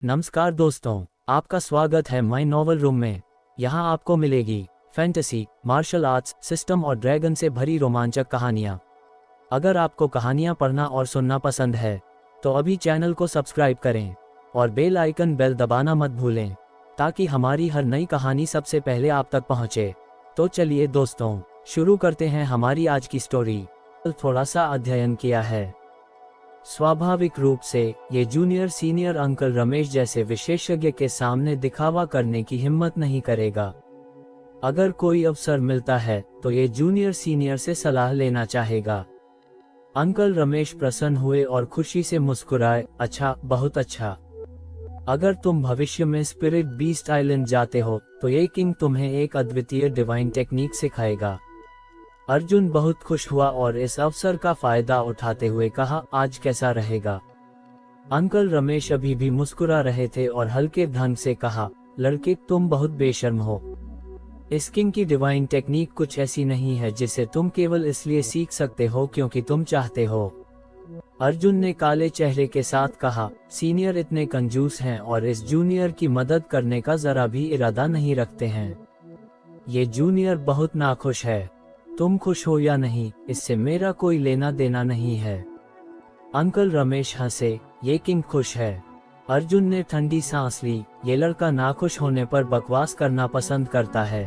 नमस्कार दोस्तों, आपका स्वागत है माय नॉवल रूम में। यहाँ आपको मिलेगी फैंटेसी, मार्शल आर्ट्स, सिस्टम और ड्रैगन से भरी रोमांचक कहानियाँ। अगर आपको कहानियाँ पढ़ना और सुनना पसंद है तो अभी चैनल को सब्सक्राइब करें और बेल आइकन बेल दबाना मत भूलें ताकि हमारी हर नई कहानी सबसे पहले आप तक पहुँचे। तो चलिए दोस्तों, शुरू करते हैं हमारी आज की स्टोरी। थोड़ा सा अध्ययन किया है। स्वाभाविक रूप से ये जूनियर सीनियर अंकल रमेश जैसे विशेषज्ञ के सामने दिखावा करने की हिम्मत नहीं करेगा। अगर कोई अवसर मिलता है तो ये जूनियर सीनियर से सलाह लेना चाहेगा। अंकल रमेश प्रसन्न हुए और खुशी से मुस्कुराए। अच्छा, बहुत अच्छा। अगर तुम भविष्य में स्पिरिट बीस्ट आइलैंड जाते हो तो ये किंग तुम्हें एक अद्वितीय डिवाइन टेक्निक सिखाएगा। अर्जुन बहुत खुश हुआ और इस अवसर का फायदा उठाते हुए कहा, आज कैसा रहेगा? अंकल रमेश अभी भी मुस्कुरा रहे थे और हल्के ढंग से कहा, लड़के तुम बहुत बेशर्म हो। इस किंग की डिवाइन टेक्निक कुछ ऐसी नहीं है जिसे तुम केवल इसलिए सीख सकते हो क्योंकि तुम चाहते हो। अर्जुन ने काले चेहरे के साथ कहा, सीनियर इतने कंजूस हैं और इस जूनियर की मदद करने का जरा भी इरादा नहीं रखते हैं। ये जूनियर बहुत नाखुश है। तुम खुश हो या नहीं, इससे मेरा कोई लेना देना नहीं है। अंकल रमेश हंसे, ये किंग खुश है। अर्जुन ने ठंडी सांस ली। ये लड़का नाखुश होने पर बकवास करना पसंद करता है।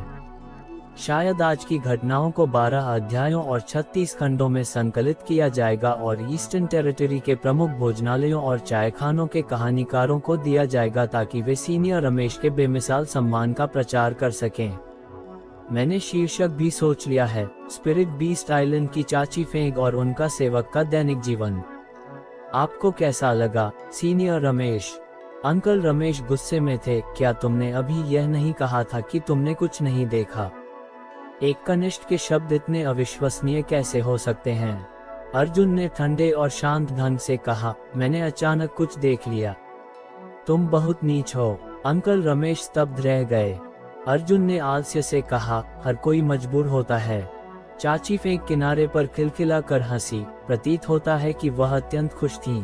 शायद आज की घटनाओं को 12 अध्यायों और 36 खंडों में संकलित किया जाएगा और ईस्टर्न टेरिटरी के प्रमुख भोजनालयों और चायखानों के कहानीकारों को दिया जाएगा ताकि वे सीनियर रमेश के बेमिसाल सम्मान का प्रचार कर सकें। मैंने शीर्षक भी सोच लिया है, स्पिरिट बीस्ट आइलैंड की चाची फेंग और उनका सेवक का दैनिक जीवन। आपको कैसा लगा, सीनियर रमेश? अंकल रमेश गुस्से में थे। क्या तुमने अभी यह नहीं कहा था कि तुमने कुछ नहीं देखा? एक कनिष्ठ के शब्द इतने अविश्वसनीय कैसे हो सकते हैं? अर्जुन ने ठंडे और शांत ढंग से कहा, मैंने अचानक कुछ देख लिया। तुम बहुत नीच हो। अंकल रमेश स्तब्ध रह गए। अर्जुन ने आलस्य से कहा, हर कोई मजबूर होता है। चाची फेंक किनारे पर खिलखिला कर हंसी। प्रतीत होता है कि वह अत्यंत खुश थीं।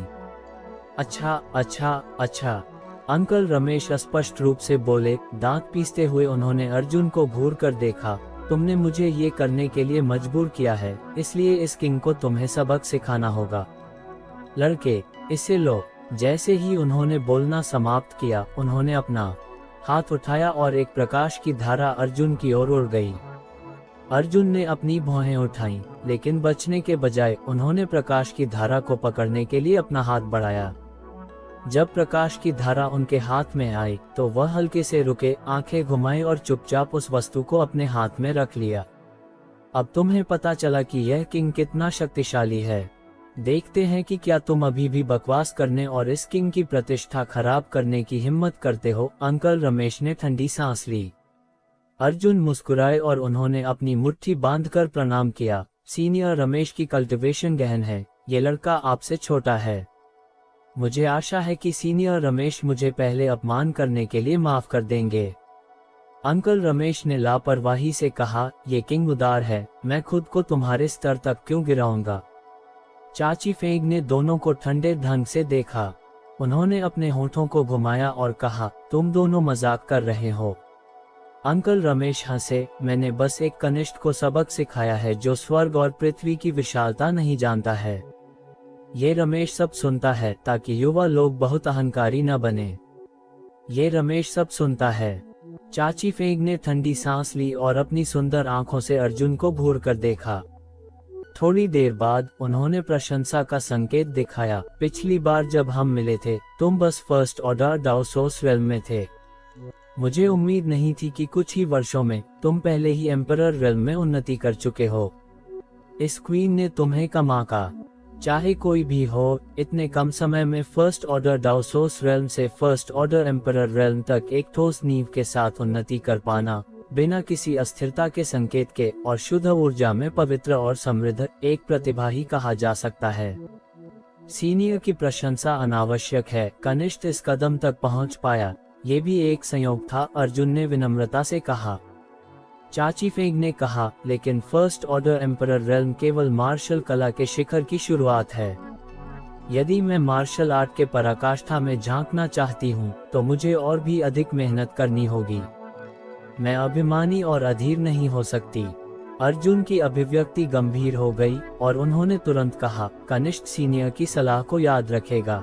अच्छा अच्छा अच्छा। अंकल रमेश स्पष्ट रूप से बोले। दांत पीसते हुए उन्होंने अर्जुन को घूर कर देखा। तुमने मुझे ये करने के लिए मजबूर किया है, इसलिए इस किंग को तुम्हें सबक सिखाना होगा। लड़के, इसे लो। जैसे ही उन्होंने बोलना समाप्त किया, उन्होंने अपना हाथ उठाया और एक प्रकाश की धारा अर्जुन की ओर उड़ गई। अर्जुन ने अपनी भौहें उठाईं, लेकिन बचने के बजाय उन्होंने प्रकाश की धारा को पकड़ने के लिए अपना हाथ बढ़ाया। जब प्रकाश की धारा उनके हाथ में आई तो वह हल्के से रुके, आंखें घुमाई और चुपचाप उस वस्तु को अपने हाथ में रख लिया। अब तुम्हें पता चला कि यह किंग कितना शक्तिशाली है। देखते हैं कि क्या तुम अभी भी बकवास करने और इस किंग की प्रतिष्ठा खराब करने की हिम्मत करते हो। अंकल रमेश ने ठंडी सांस ली। अर्जुन मुस्कुराए और उन्होंने अपनी मुट्ठी बांधकर प्रणाम किया। सीनियर रमेश की कल्टीवेशन गहन है। ये लड़का आपसे छोटा है। मुझे आशा है कि सीनियर रमेश मुझे पहले अपमान करने के लिए माफ कर देंगे। अंकल रमेश ने लापरवाही से कहा, ये किंग उदार है, मैं खुद को तुम्हारे स्तर तक क्यों गिराऊंगा? चाची फेंग ने दोनों को ठंडे ढंग से देखा। उन्होंने अपने होठों को घुमाया और कहा, तुम दोनों मजाक कर रहे हो। अंकल रमेश हंसे, मैंने बस एक कनिष्ठ को सबक सिखाया है जो स्वर्ग और पृथ्वी की विशालता नहीं जानता है। ये रमेश सब सुनता है ताकि युवा लोग बहुत अहंकारी न बने। ये रमेश सब सुनता है। चाची फेंग ने ठंडी सांस ली और अपनी सुंदर आंखों से अर्जुन को घूर कर देखा। थोड़ी देर बाद उन्होंने प्रशंसा का संकेत दिखाया। पिछली बार जब हम मिले थे तुम बस फर्स्ट ऑर्डर डाउसोस रेल्म में थे। मुझे उम्मीद नहीं थी कि कुछ ही वर्षों में तुम पहले ही एम्परर रेल्म में उन्नति कर चुके हो। इस क्वीन ने तुम्हें कमा का। चाहे कोई भी हो, इतने कम समय में फर्स्ट ऑर्डर डाउसोस रेल्म से फर्स्ट ऑर्डर एम्परर रेल्म तक एक ठोस नींव के साथ उन्नति कर पाना, बिना किसी अस्थिरता के संकेत के और शुद्ध ऊर्जा में पवित्र और समृद्ध, एक प्रतिभा ही कहा जा सकता है। सीनियर की प्रशंसा अनावश्यक है। कनिष्ठ इस कदम तक पहुंच पाया, ये भी एक संयोग था, अर्जुन ने विनम्रता से कहा। चाची फेंग ने कहा, लेकिन फर्स्ट ऑर्डर एम्परर रेल्म केवल मार्शल कला के शिखर की शुरुआत है। यदि मैं मार्शल आर्ट के पराकाष्ठा में झांकना चाहती हूँ तो मुझे और भी अधिक मेहनत करनी होगी। मैं अभिमानी और अधीर नहीं हो सकती। अर्जुन की अभिव्यक्ति गंभीर हो गई और उन्होंने तुरंत कहा, कनिष्ठ सीनियर की सलाह को याद रखेगा।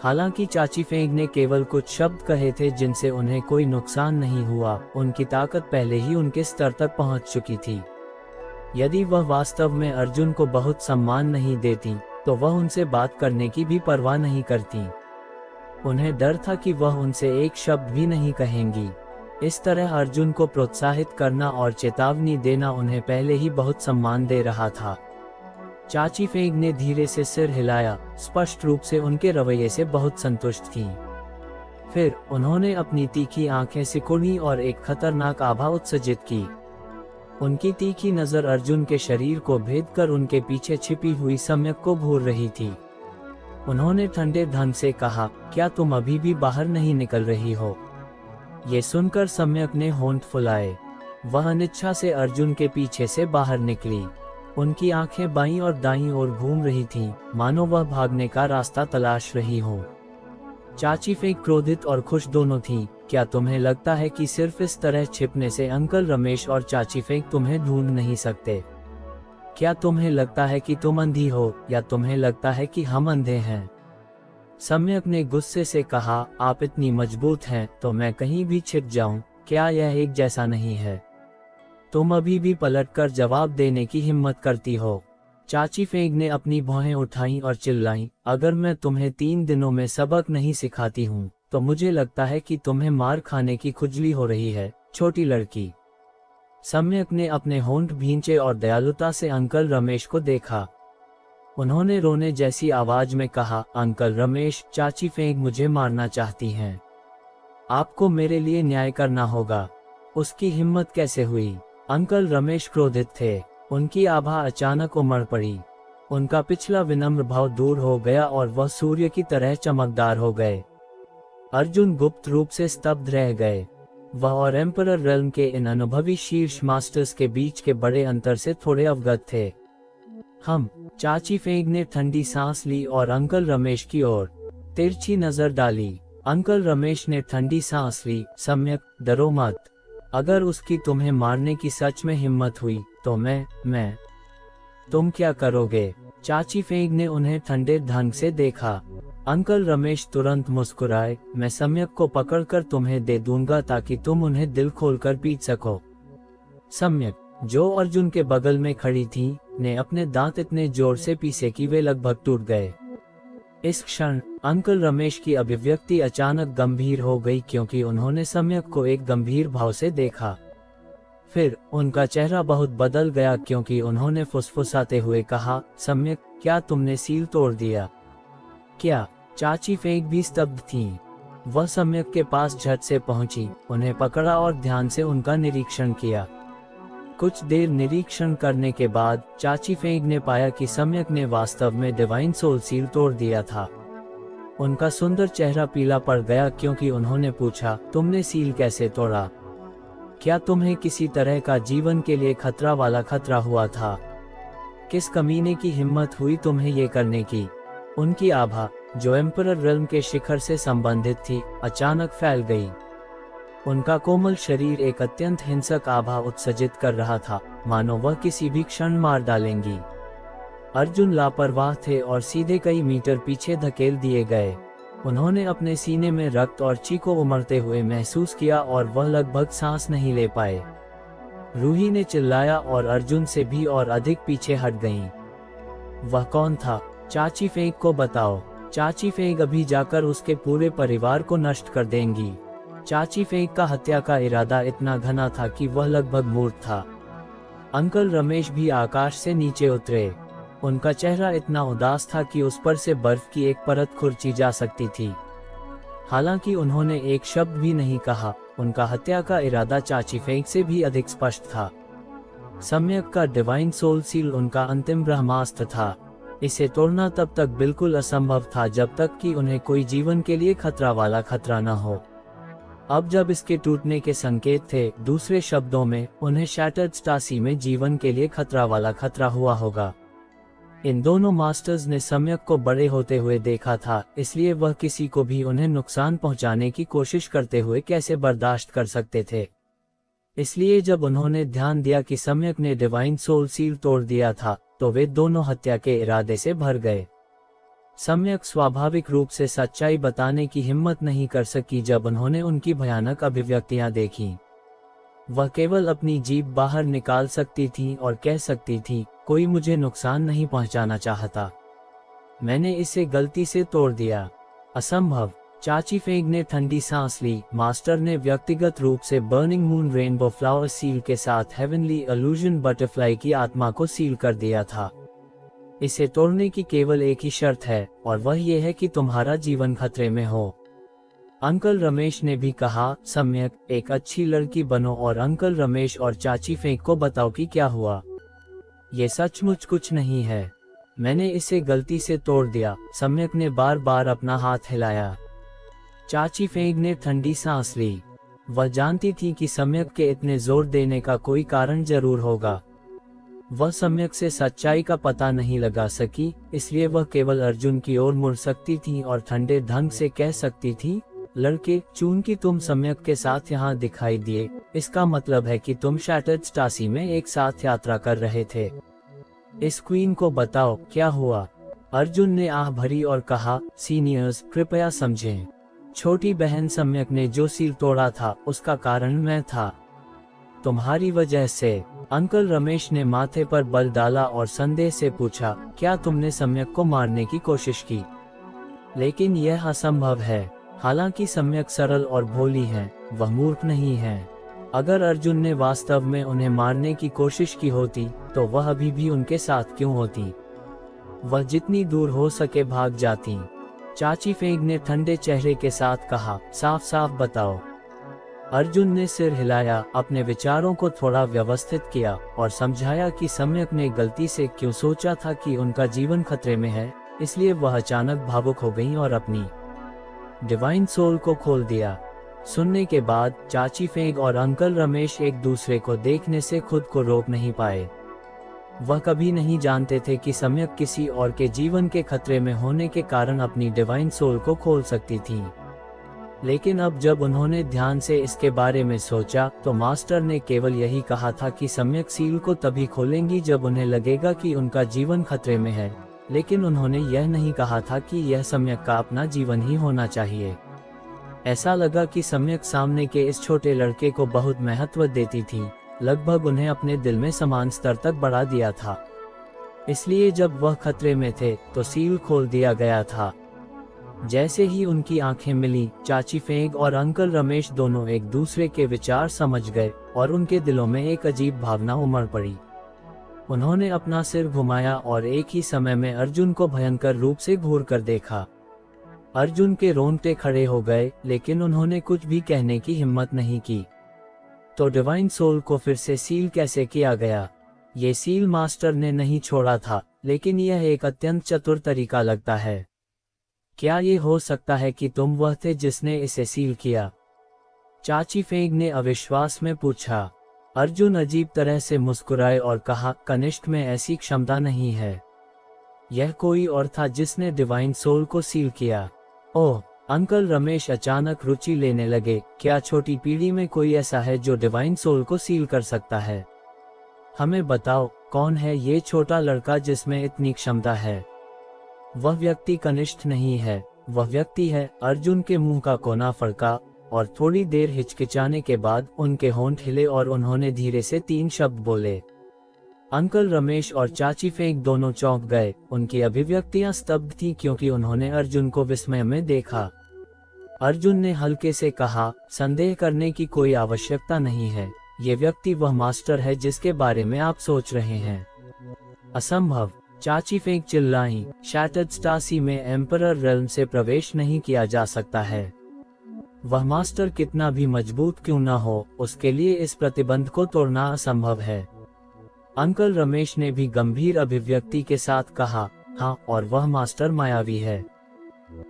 हालांकि चाची फेंग ने केवल कुछ शब्द कहे थे जिनसे उन्हें कोई नुकसान नहीं हुआ, उनकी ताकत पहले ही उनके स्तर तक पहुंच चुकी थी। यदि वह वास्तव में अर्जुन को बहुत सम्मान नहीं देती तो वह उनसे बात करने की भी परवाह नहीं करती। उन्हें डर था कि वह उनसे एक शब्द भी नहीं कहेंगी। इस तरह अर्जुन को प्रोत्साहित करना और चेतावनी देना उन्हें पहले ही बहुत सम्मान दे रहा था। चाची फेंग ने धीरे से सिर हिलाया, स्पष्ट रूप से उनके रवैये से बहुत संतुष्ट थीं। फिर उन्होंने अपनी तीखी आंखें सिकुड़ी और एक खतरनाक आभा उत्सर्जित की। उनकी तीखी नजर अर्जुन के शरीर को भेदकर उनके पीछे छिपी हुई सम्यक को घूर रही थी। उन्होंने ठंडे ढंग से कहा, क्या तुम अभी भी बाहर नहीं निकल रही हो? ये सुनकर सम्यक ने होंठ फुलाए। वह अनिच्छा से अर्जुन के पीछे से बाहर निकली। उनकी आंखें बाईं और दाईं ओर घूम रही थीं, मानो वह भागने का रास्ता तलाश रही हो। चाची फेंग क्रोधित और खुश दोनों थीं। क्या तुम्हें लगता है कि सिर्फ इस तरह छिपने से अंकल रमेश और चाची फेंग तुम्हें ढूंढ नहीं सकते? क्या तुम्हें लगता है कि तुम अंधी हो या तुम्हें लगता है कि हम अंधे हैं? सम्यक ने गुस्से से कहा, आप इतनी मजबूत हैं तो मैं कहीं भी छिप जाऊं, क्या यह एक जैसा नहीं है? तुम अभी भी पलटकर जवाब देने की हिम्मत करती हो? चाची फेंग ने अपनी भौहें उठाईं और चिल्लाईं, अगर मैं तुम्हें 3 दिनों में सबक नहीं सिखाती हूँ तो मुझे लगता है कि तुम्हें मार खाने की खुजली हो रही है, छोटी लड़की। सम्यक ने अपने होंठ भींचे और दयालुता से अंकल रमेश को देखा। उन्होंने रोने जैसी आवाज में कहा, अंकल रमेश, चाची फेंग मुझे मारना चाहती हैं। आपको मेरे लिए न्याय करना होगा। उसकी हिम्मत कैसे हुई? अंकल रमेश क्रोधित थे। उनकी आभा अचानक उमड़ पड़ी। उनका पिछला विनम्र भाव दूर हो गया और वह सूर्य की तरह चमकदार हो गए। अर्जुन गुप्त रूप से स्तब्ध रह गए। वह और एम्परर रेल्म के इन अनुभवी शीर्ष मास्टर्स के बीच के बड़े अंतर से थोड़े अवगत थे। चाची फेंग ने ठंडी सांस ली और अंकल रमेश की ओर तिरछी नजर डाली। अंकल रमेश ने ठंडी सांस ली, सम्यक, डरो मत। अगर उसकी तुम्हें मारने की सच में हिम्मत हुई तो मैं तुम क्या करोगे? चाची फेंग ने उन्हें ठंडे ढंग से देखा। अंकल रमेश तुरंत मुस्कुराए, मैं सम्यक को पकड़कर तुम्हें दे दूंगा ताकि तुम उन्हें दिल खोलकर पीट सको। सम्यक, जो अर्जुन के बगल में खड़ी थी, ने अपने दांत इतने जोर से पीसे कि वे लगभग टूट गए। इस क्षण अंकल रमेश की अभिव्यक्ति अचानक गंभीर हो गई क्योंकि उन्होंने सम्यक को एक गंभीर भाव से देखा। फिर उनका चेहरा बहुत बदल गया क्योंकि उन्होंने फुसफुसाते हुए कहा, सम्यक, क्या तुमने सील तोड़ दिया? क्या? चाची फेंग भी स्तब्ध थीं। वह सम्यक के पास झट से पहुंची, उन्हें पकड़ा और ध्यान से उनका निरीक्षण किया। कुछ देर निरीक्षण करने के बाद चाची फेंग ने पाया कि सम्यक ने वास्तव में डिवाइन सोल सील तोड़ दिया था। उनका सुंदर चेहरा पीला पड़ गया क्योंकि उन्होंने पूछा, तुमने सील कैसे तोड़ा? क्या तुम्हें किसी तरह का जीवन के लिए खतरा वाला खतरा हुआ था? किस कमीने की हिम्मत हुई तुम्हें ये करने की? उनकी आभा, जो एम्परर रेल्म के शिखर से संबंधित थी, अचानक फैल गई। उनका कोमल शरीर एक अत्यंत हिंसक आभा उत्सर्जित कर रहा था, मानो वह किसी भी क्षण मार डालेंगी। अर्जुन लापरवाह थे और सीधे कई मीटर पीछे धकेल दिए गए। उन्होंने अपने सीने में रक्त और चीखों उमड़ते हुए महसूस किया और वह लगभग सांस नहीं ले पाए। रूही ने चिल्लाया और अर्जुन से भी और अधिक पीछे हट गईं। वह कौन था? चाची फेंग को बताओ। चाची फेंग अभी जाकर उसके पूरे परिवार को नष्ट कर देंगी। चाची फेंग का हत्या का इरादा इतना घना था कि वह लगभग मूर्ख था। अंकल रमेश भी आकाश से नीचे उतरे। उनका चेहरा इतना उदास था कि उस पर से बर्फ की एक परत खुरची जा सकती थी। हालांकि उन्होंने एक शब्द भी नहीं कहा, उनका हत्या का इरादा चाची फेंग से भी अधिक स्पष्ट था। सम्यक का डिवाइन सोल सील उनका अंतिम ब्रह्मास्त्र था। इसे तोड़ना तब तक बिल्कुल असंभव था जब तक कि उन्हें कोई जीवन के लिए खतरा वाला खतरा न हो। अब जब इसके टूटने के संकेत थे, दूसरे शब्दों में, उन्हें शैटर्ड स्टासी में जीवन के लिए खतरा वाला खतरा हुआ होगा। इन दोनों मास्टर्स ने सम्यक को बड़े होते हुए देखा था, इसलिए वह किसी को भी उन्हें नुकसान पहुंचाने की कोशिश करते हुए कैसे बर्दाश्त कर सकते थे। इसलिए जब उन्होंने ध्यान दिया कि सम्यक ने डिवाइन सोल सील तोड़ दिया था, तो वे दोनों हत्या के इरादे से भर गए। सम्यक स्वाभाविक रूप से सच्चाई बताने की हिम्मत नहीं कर सकी जब उन्होंने उनकी भयानक अभिव्यक्तियां देखीं। वह केवल अपनी जीभ बाहर निकाल सकती थी और कह सकती थी, कोई मुझे नुकसान नहीं पहुंचाना चाहता, मैंने इसे गलती से तोड़ दिया। असंभव। चाची फेंग ने ठंडी सांस ली। मास्टर ने व्यक्तिगत रूप से burning moon rainbow flower seal के साथ हेवनली इल्यूजन बटरफ्लाई की आत्मा को सील कर दिया था। इसे तोड़ने की केवल एक ही शर्त है, और वह यह है कि तुम्हारा जीवन खतरे में हो। अंकल रमेश ने भी कहा, सम्यक, एक अच्छी लड़की बनो और अंकल रमेश और चाची फेंक को बताओ कि क्या हुआ। ये सचमुच कुछ नहीं है, मैंने इसे गलती से तोड़ दिया। सम्यक ने बार बार अपना हाथ हिलाया। चाची फेंग ने ठंडी सांस ली। वह जानती थी कि सम्यक के इतने जोर देने का कोई कारण जरूर होगा। वह सम्यक से सच्चाई का पता नहीं लगा सकी, इसलिए वह केवल अर्जुन की ओर मुड़ सकती थी और ठंडे ढंग से कह सकती थी, लड़के, चूंकि तुम सम्यक के साथ यहाँ दिखाई दिए, इसका मतलब है कि तुम शैटर्ड स्टासी में एक साथ यात्रा कर रहे थे। इस क्वीन को बताओ क्या हुआ। अर्जुन ने आह भरी और कहा, सीनियर्स, कृपया समझें। छोटी बहन सम्यक ने जो सील तोड़ा था, उसका कारण मैं था, तुम्हारी वजह से। अंकल रमेश ने माथे पर बल डाला और संदेह से पूछा, क्या तुमने सम्यक को मारने की कोशिश की? लेकिन यह असंभव है। हालांकि सम्यक सरल और भोली हैं, वह मूर्ख नहीं हैं। अगर अर्जुन ने वास्तव में उन्हें मारने की कोशिश की होती, तो वह अभी भी उनके साथ क्यों होती? वह जितनी दूर हो सके भाग जाती। चाची फेंग ने ठंडे चेहरे के साथ कहा, साफ साफ बताओ। अर्जुन ने सिर हिलाया, अपने विचारों को थोड़ा व्यवस्थित किया और समझाया कि सम्यक ने गलती से क्यों सोचा था कि उनका जीवन खतरे में है, इसलिए वह अचानक भावुक हो गई और अपनी डिवाइन सोल को खोल दिया। सुनने के बाद चाची फेंग और अंकल रमेश एक दूसरे को देखने से खुद को रोक नहीं पाए। वह कभी नहीं जानते थे कि सम्यक किसी और के जीवन के खतरे में होने के कारण अपनी डिवाइन सोल को खोल सकती थी। लेकिन अब जब उन्होंने ध्यान से इसके बारे में सोचा, तो मास्टर ने केवल यही कहा था कि सम्यक सील को तभी खोलेंगी जब उन्हें लगेगा कि उनका जीवन खतरे में है, लेकिन उन्होंने यह नहीं कहा था कि यह सम्यक का अपना जीवन ही होना चाहिए। ऐसा लगा कि सम्यक सामने के इस छोटे लड़के को बहुत महत्व देती थी, लगभग उन्हें अपने दिल में समान स्तर तक बढ़ा दिया था। इसलिए जब वह खतरे में थे, तो सील खोल दिया गया था। जैसे ही उनकी आंखें मिली, चाची फेंग और अंकल रमेश दोनों एक दूसरे के विचार समझ गए और उनके दिलों में एक अजीब भावना उमड़ पड़ी। उन्होंने अपना सिर घुमाया और एक ही समय में अर्जुन को भयंकर रूप से घूर कर देखा। अर्जुन के रोंगटे खड़े हो गए, लेकिन उन्होंने कुछ भी कहने की हिम्मत नहीं की। तो डिवाइन सोल को फिर से सील कैसे किया गया? ये सील मास्टर ने नहीं छोड़ा था, लेकिन यह एक अत्यंत चतुर तरीका लगता है। क्या ये हो सकता है कि तुम वह थे जिसने इसे सील किया? चाची फेंग ने अविश्वास में पूछा। अर्जुन अजीब तरह से मुस्कुराए और कहा, कनिष्ठ में ऐसी क्षमता नहीं है। यह कोई और था जिसने डिवाइन सोल को सील किया। ओह, अंकल रमेश अचानक रुचि लेने लगे। क्या छोटी पीढ़ी में कोई ऐसा है जो डिवाइन सोल को सील कर सकता है? हमें बताओ, कौन है ये छोटा लड़का जिसमें इतनी क्षमता है? वह व्यक्ति कनिष्ठ नहीं है, वह व्यक्ति है। अर्जुन के मुंह का कोना फड़का और थोड़ी देर हिचकिचाने के बाद उनके होंठ हिले और उन्होंने धीरे से 3 शब्द बोले। अंकल रमेश और चाची फेंक दोनों चौंक गए। उनकी अभिव्यक्तियां स्तब्ध थीं क्योंकि उन्होंने अर्जुन को विस्मय में देखा। अर्जुन ने हल्के से कहा, संदेह करने की कोई आवश्यकता नहीं है। ये व्यक्ति वह मास्टर है जिसके बारे में आप सोच रहे हैं। असंभव, चाची फेंक चिल्लाई। शैटर्ड स्टासी में एम्परर रेल्म से प्रवेश नहीं किया जा सकता है। वह मास्टर कितना भी मजबूत क्यों न हो, उसके लिए इस प्रतिबंध को तोड़ना असंभव है। अंकल रमेश ने भी गंभीर अभिव्यक्ति के साथ कहा, हाँ, और वह मास्टर मायावी है।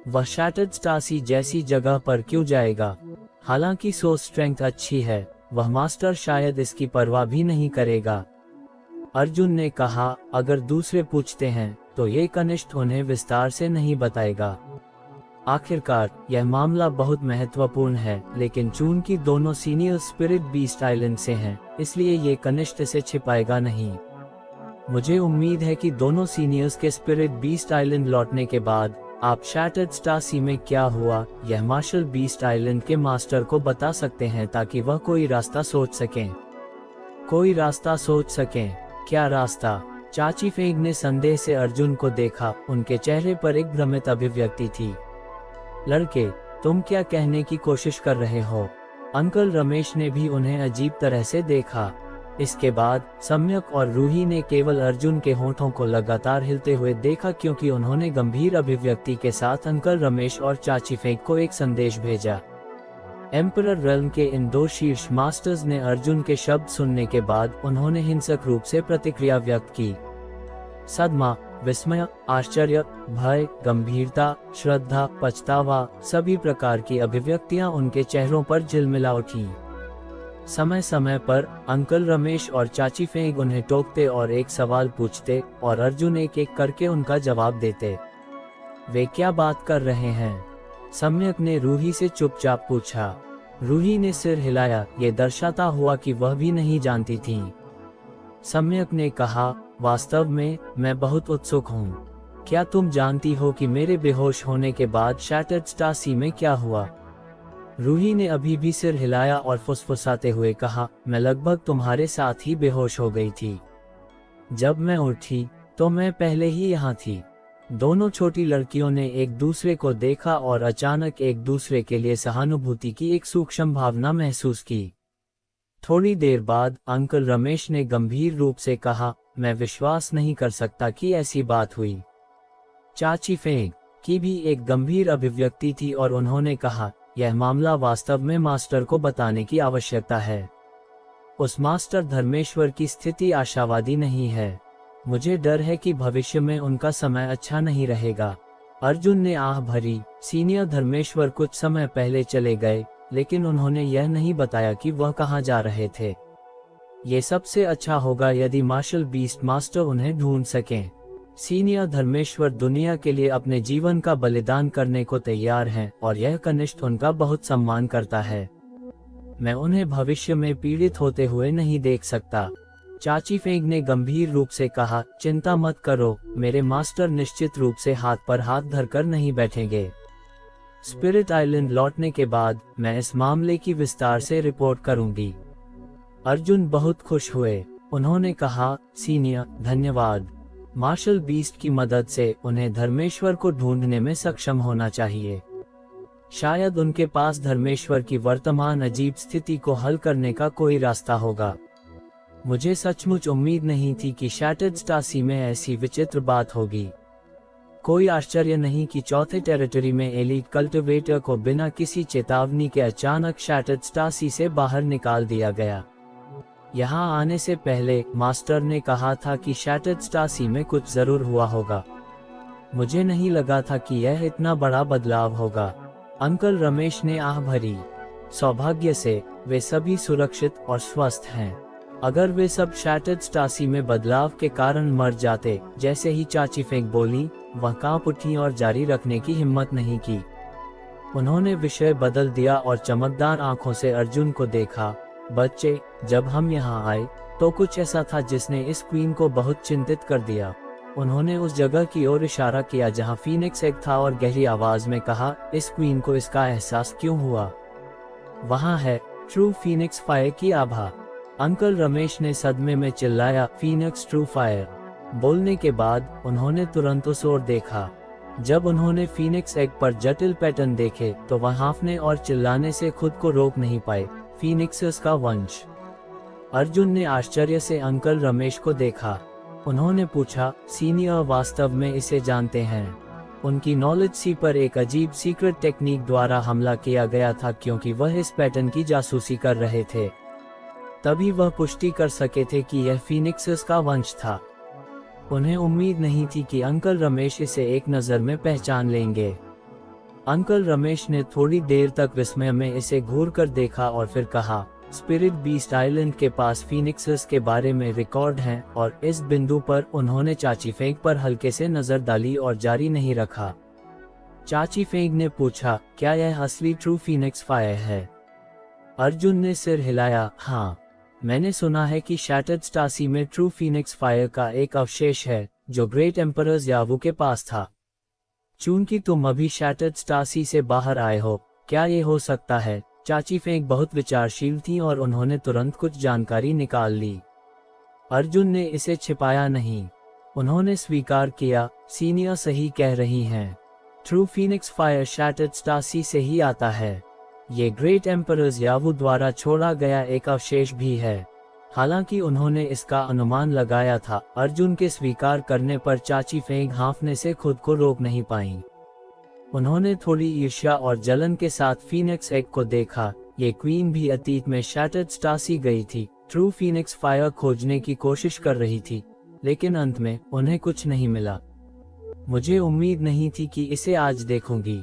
वह शैटर्ड स्टासी जैसी जगह पर क्यों जाएगा? हालांकि सो स्ट्रेंथ अच्छी है, वह मास्टर शायद इसकी परवाह भी नहीं करेगा। अर्जुन ने कहा, अगर दूसरे पूछते हैं तो ये कनिष्ठ उन्हें विस्तार से नहीं बताएगा। आखिरकार यह मामला बहुत महत्वपूर्ण है, लेकिन चूंकि दोनों सीनियर स्पिरिट बीस्ट आइलैंड से हैं, इसलिए ये कनिष्ठ से छिपाएगा नहीं। मुझे उम्मीद है कि दोनों सीनियर्स के स्पिरिट बीस्ट आइलैंड लौटने के बाद आप शैटर्ड स्टार सी में क्या हुआ यह मार्शल बीस्ट आइलैंड के मास्टर को बता सकते हैं, ताकि वह कोई रास्ता सोच सकें। कोई रास्ता सोच सकें? क्या रास्ता? चाची फेंग ने संदेह से अर्जुन को देखा। उनके चेहरे पर एक भ्रमित अभिव्यक्ति थी। लड़के, तुम क्या कहने की कोशिश कर रहे हो? अंकल रमेश ने भी उन्हें अजीब तरह से देखा। इसके बाद सम्यक और रूही ने केवल अर्जुन के होठों को लगातार हिलते हुए देखा, क्योंकि उन्होंने गंभीर अभिव्यक्ति के साथ अंकल रमेश और चाची फेंक को एक संदेश भेजा। एम्परर रेल्म के इन दो शीर्ष मास्टर्स ने अर्जुन के शब्द सुनने के बाद उन्होंने हिंसक रूप से प्रतिक्रिया व्यक्त की। सदमा, विस्मय, आश्चर्य, भय, गंभीरता, श्रद्धा, पछतावा, सभी प्रकार की अभिव्यक्तियां उनके चेहरों पर झिलमिला उठी। समय समय पर अंकल रमेश और चाची फेंग उन्हें टोकते और एक सवाल पूछते, और अर्जुन एक एक करके उनका जवाब देते। वे क्या बात कर रहे हैं? सम्यक ने रूही से चुपचाप पूछा। रूही ने सिर हिलाया, ये दर्शाता हुआ कि वह भी नहीं जानती थी। सम्यक ने कहा, वास्तव में मैं बहुत उत्सुक हूँ। क्या तुम जानती हो कि मेरे बेहोश होने के बाद शैटर्ड स्टार सी में क्या हुआ? रूही ने अभी भी सिर हिलाया और फुसफुसाते हुए कहा, मैं लगभग तुम्हारे साथ ही बेहोश हो गई थी। जब मैं उठी तो मैं पहले ही यहाँ थी। दोनों छोटी लड़कियों ने एक दूसरे को देखा और अचानक एक दूसरे के लिए सहानुभूति की एक सूक्ष्म भावना महसूस की। थोड़ी देर बाद अंकल रमेश ने गंभीर रूप से कहा, मैं विश्वास नहीं कर सकता कि ऐसी बात हुई। चाची फेंग की भी एक गंभीर अभिव्यक्ति थी और उन्होंने कहा, यह मामला वास्तव में मास्टर को बताने की आवश्यकता है। उस मास्टर धर्मेश्वर की स्थिति आशावादी नहीं है। मुझे डर है कि भविष्य में उनका समय अच्छा नहीं रहेगा। अर्जुन ने आह भरी। सीनियर धर्मेश्वर कुछ समय पहले चले गए, लेकिन उन्होंने यह नहीं बताया कि वह कहाँ जा रहे थे। ये सबसे अच्छा होगा यदि मार्शल बीस्ट मास्टर उन्हें ढूंढ सकें। सीनियर धर्मेश्वर दुनिया के लिए अपने जीवन का बलिदान करने को तैयार हैं और यह कनिष्ठ उनका बहुत सम्मान करता है। मैं उन्हें भविष्य में पीड़ित होते हुए नहीं देख सकता। चाची फेंग ने गंभीर रूप से कहा, चिंता मत करो, मेरे मास्टर निश्चित रूप से हाथ पर हाथ धरकर नहीं बैठेंगे। स्पिरिट आइलैंड लौटने के बाद मैं इस मामले की विस्तार से रिपोर्ट करूंगी। अर्जुन बहुत खुश हुए। उन्होंने कहा, सीनियर, धन्यवाद। मार्शल बीस्ट की मदद से उन्हें धर्मेश्वर को ढूंढने में सक्षम होना चाहिए। शायद उनके पास धर्मेश्वर की वर्तमान अजीब स्थिति को हल करने का कोई रास्ता होगा। मुझे सचमुच उम्मीद नहीं थी कि शैटर्ड स्टार सी में ऐसी विचित्र बात होगी। कोई आश्चर्य नहीं कि चौथे टेरिटरी में एलीट कल्टिवेटर को बिना किसी चेतावनी के अचानक शैटर्ड स्टार सी से बाहर निकाल दिया गया। यहाँ आने से पहले मास्टर ने कहा था कि शैटर्ड स्टार सी में कुछ जरूर हुआ होगा। मुझे नहीं लगा था कि यह इतना बड़ा बदलाव होगा। अंकल रमेश ने आह भरी। सौभाग्य से वे सभी सुरक्षित और स्वस्थ हैं। अगर वे सब शैटर्ड स्टार सी में बदलाव के कारण मर जाते, जैसे ही चाची फेंक बोली, वह कांप उठी और जारी रखने की हिम्मत नहीं की। उन्होंने विषय बदल दिया और चमकदार आंखों से अर्जुन को देखा। बच्चे, जब हम यहाँ आए तो कुछ ऐसा था जिसने इस क्वीन को बहुत चिंतित कर दिया। उन्होंने उस जगह की ओर इशारा किया जहाँ फीनिक्स एग था और गहरी आवाज में कहा, इस क्वीन को इसका एहसास क्यों हुआ? वहाँ है ट्रू फीनिक्स फायर की आभा। अंकल रमेश ने सदमे में चिल्लाया, फीनिक्स ट्रू फायर। बोलने के बाद उन्होंने तुरंत उस ओर देखा। जब उन्होंने फीनिक्स एग पर जटिल पैटर्न देखे तो वह हाँफने और चिल्लाने से खुद को रोक नहीं पाए। फीनिक्सस का वंश। अर्जुन ने आश्चर्य से अंकल रमेश को देखा। उन्होंने पूछा, सीनियर वास्तव में इसे जानते हैं? उनकी नॉलेज सी पर एक अजीब सीक्रेट टेक्निक द्वारा हमला किया गया था, क्योंकि वह इस पैटर्न की जासूसी कर रहे थे। तभी वह पुष्टि कर सके थे कि यह फीनिक्सस का वंश था। उन्हें उम्मीद नहीं थी कि अंकल रमेश इसे एक नज़र में पहचान लेंगे। अंकल रमेश ने थोड़ी देर तक विस्मय में इसे घूरकर देखा और फिर कहा, स्पिरिट बीस्ट आइलैंड के पास फीनिक्सेस के बारे में रिकॉर्ड हैं और इस बिंदु पर उन्होंने चाची फेंग पर हल्के से नजर डाली और जारी नहीं रखा। चाची फेंग ने पूछा, क्या यह असली ट्रू फीनिक्स फायर है? अर्जुन ने सिर हिलाया, हाँ, मैंने सुना है कि शैटर्ड स्टासी में ट्रू फीनिक्स फायर का एक अवशेष है जो ग्रेट एम्परर्स यावू के पास था। चूंकि तुम अभी शैटर्ड स्टासी से बाहर आए हो, क्या ये हो सकता है? चाची फेंग बहुत विचारशील थी और उन्होंने तुरंत कुछ जानकारी निकाल ली। अर्जुन ने इसे छिपाया नहीं। उन्होंने स्वीकार किया, सीनियर सही कह रही हैं। ट्रू फीनिक्स फायर शैटर्ड स्टासी से ही आता है। ये ग्रेट एम्परर्स यावू द्वारा छोड़ा गया एक अवशेष भी है। हालांकि उन्होंने इसका अनुमान लगाया था। अर्जुन के स्वीकार करने पर चाची फेंग हाँफने से खुद को रोक नहीं पाईं। उन्होंने थोड़ी ईर्ष्या और जलन के साथ फीनिक्स एग को देखा। ये क्वीन भी अतीत में शैटर्ड स्टासी गई थी, ट्रू फीनिक्स फायर खोजने की कोशिश कर रही थी, लेकिन अंत में उन्हें कुछ नहीं मिला। मुझे उम्मीद नहीं थी कि इसे आज देखूंगी।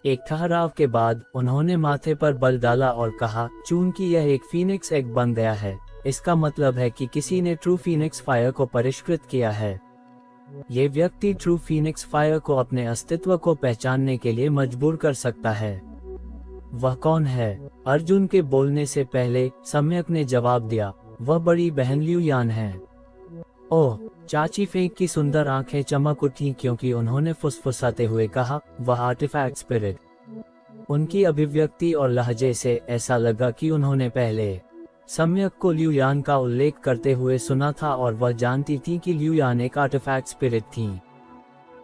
एक ठहराव के बाद उन्होंने माथे पर बल डाला और कहा, चूंकि यह एक फीनिक्स एग बन गया है, इसका मतलब है कि किसी ने ट्रू फीनिक्स फायर को परिष्कृत किया है। ये व्यक्ति ट्रू फीनिक्स फायर को अपने अस्तित्व को पहचानने के लिए मजबूर कर सकता है। वह कौन है? अर्जुन के बोलने से पहले सम्यक ने जवाब दिया, वह बड़ी बहन ल्यू यान है। ओह, चाची फेंग की सुंदर आंखें चमक उठी क्योंकि उन्होंने फुसफुसाते हुए कहा, वह आर्टिफैक्ट स्पिरिट। उनकी अभिव्यक्ति और लहजे से ऐसा लगा कि उन्होंने पहले सम्यक को ल्यू यान का उल्लेख करते हुए सुना था और वह जानती थी कि ल्यू यान एक आर्टिफैक्ट स्पिरिट थी।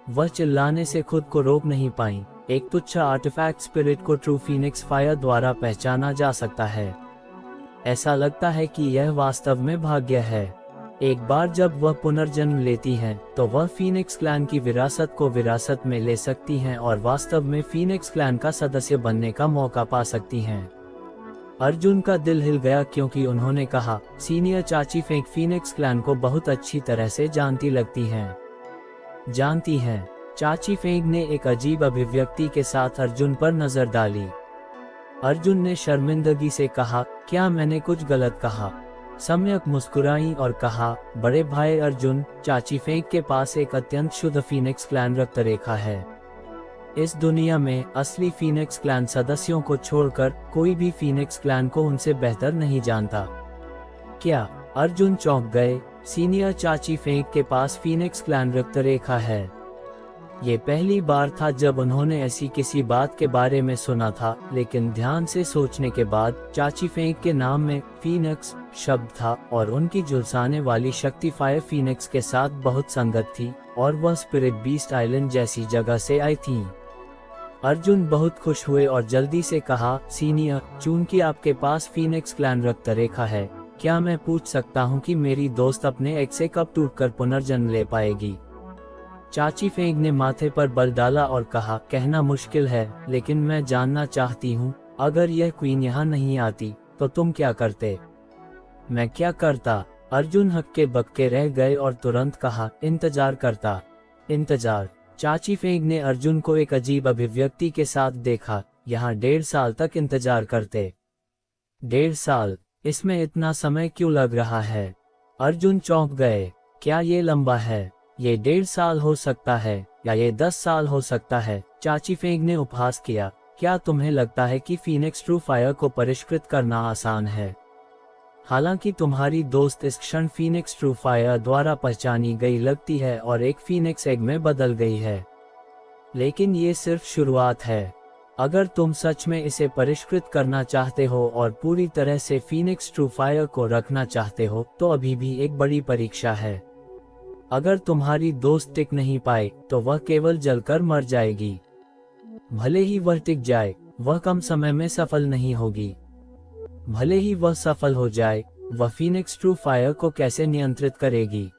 वह चिल्लाने से खुद को रोक नहीं पाई। एक तुच्छ आर्टिफैक्ट स्पिरिट को ट्रू फीनिक्स फायर द्वारा पहचाना जा सकता है। ऐसा लगता है कि यह वास्तव में भाग्य है। एक बार जब वह पुनर्जन्म लेती हैं, तो वह फीनिक्स क्लैन की विरासत को विरासत में ले सकती हैं और वास्तव में फीनिक्स क्लैन का सदस्य बनने का मौका पा सकती हैं। अर्जुन का दिल हिल गया क्योंकि उन्होंने कहा, सीनियर चाची फेंग फीनिक्स क्लैन को बहुत अच्छी तरह से जानती लगती हैं। जानती हैं? चाची फेंग ने एक अजीब अभिव्यक्ति के साथ अर्जुन पर नजर डाली। अर्जुन ने शर्मिंदगी से कहा, क्या मैंने कुछ गलत कहा? सम्यक मुस्कुराई और कहा, बड़े भाई अर्जुन, चाची फेंग के पास एक अत्यंत शुद्ध फीनिक्स क्लैन रक्त रेखा है। इस दुनिया में असली फीनिक्स क्लैन सदस्यों को छोड़कर कोई भी फीनिक्स क्लैन को उनसे बेहतर नहीं जानता। क्या? अर्जुन चौंक गए। सीनियर चाची फेंग के पास फीनिक्स क्लैन रक्त रेखा है। ये पहली बार था जब उन्होंने ऐसी किसी बात के बारे में सुना था, लेकिन ध्यान से सोचने के बाद चाची फेंग के नाम में फीनिक्स शब्द था और उनकी झुलसाने वाली शक्ति फायर फीनिक्स के साथ बहुत संगत थी और वह स्पिरिट बीस्ट आइलैंड जैसी जगह से आई थी। अर्जुन बहुत खुश हुए और जल्दी से कहा, सीनियर, चूंकि आपके पास फीनिक्स क्लैन रक्त रेखा है, क्या मैं पूछ सकता हूँ कि मेरी दोस्त अपने एग से कब टूटकर पुनर्जन्म ले पाएगी? चाची फेंग ने माथे पर बल डाला और कहा, कहना मुश्किल है, लेकिन मैं जानना चाहती हूँ, अगर यह क्वीन यहाँ नहीं आती तो तुम क्या करते? मैं क्या करता? अर्जुन हक्के बक्के रह गए और तुरंत कहा, इंतजार करता। इंतजार? चाची फेंग ने अर्जुन को एक अजीब अभिव्यक्ति के साथ देखा। यहाँ 1.5 साल तक इंतजार करते? 1.5 साल? इसमें इतना समय क्यों लग रहा है? अर्जुन चौंक गए। क्या ये लंबा है? ये 1.5 साल हो सकता है या ये 10 साल हो सकता है? चाची फेंग ने उपहास किया। क्या तुम्हें लगता है कि फीनिक्स ट्रू फायर को परिष्कृत करना आसान है? हालांकि तुम्हारी दोस्त इस क्षण फीनिक्स ट्रू फायर द्वारा पहचानी गई लगती है और एक फीनिक्स एग में बदल गई है, लेकिन ये सिर्फ शुरुआत है। अगर तुम सच में इसे परिष्कृत करना चाहते हो और पूरी तरह से फीनिक्स ट्रू फायर को रखना चाहते हो, तो अभी भी एक बड़ी परीक्षा है। अगर तुम्हारी दोस्त टिक नहीं पाए तो वह केवल जलकर मर जाएगी। भले ही वह टिक जाए, वह कम समय में सफल नहीं होगी। भले ही वह सफल हो जाए, वह फीनिक्स ट्रू फायर को कैसे नियंत्रित करेगी?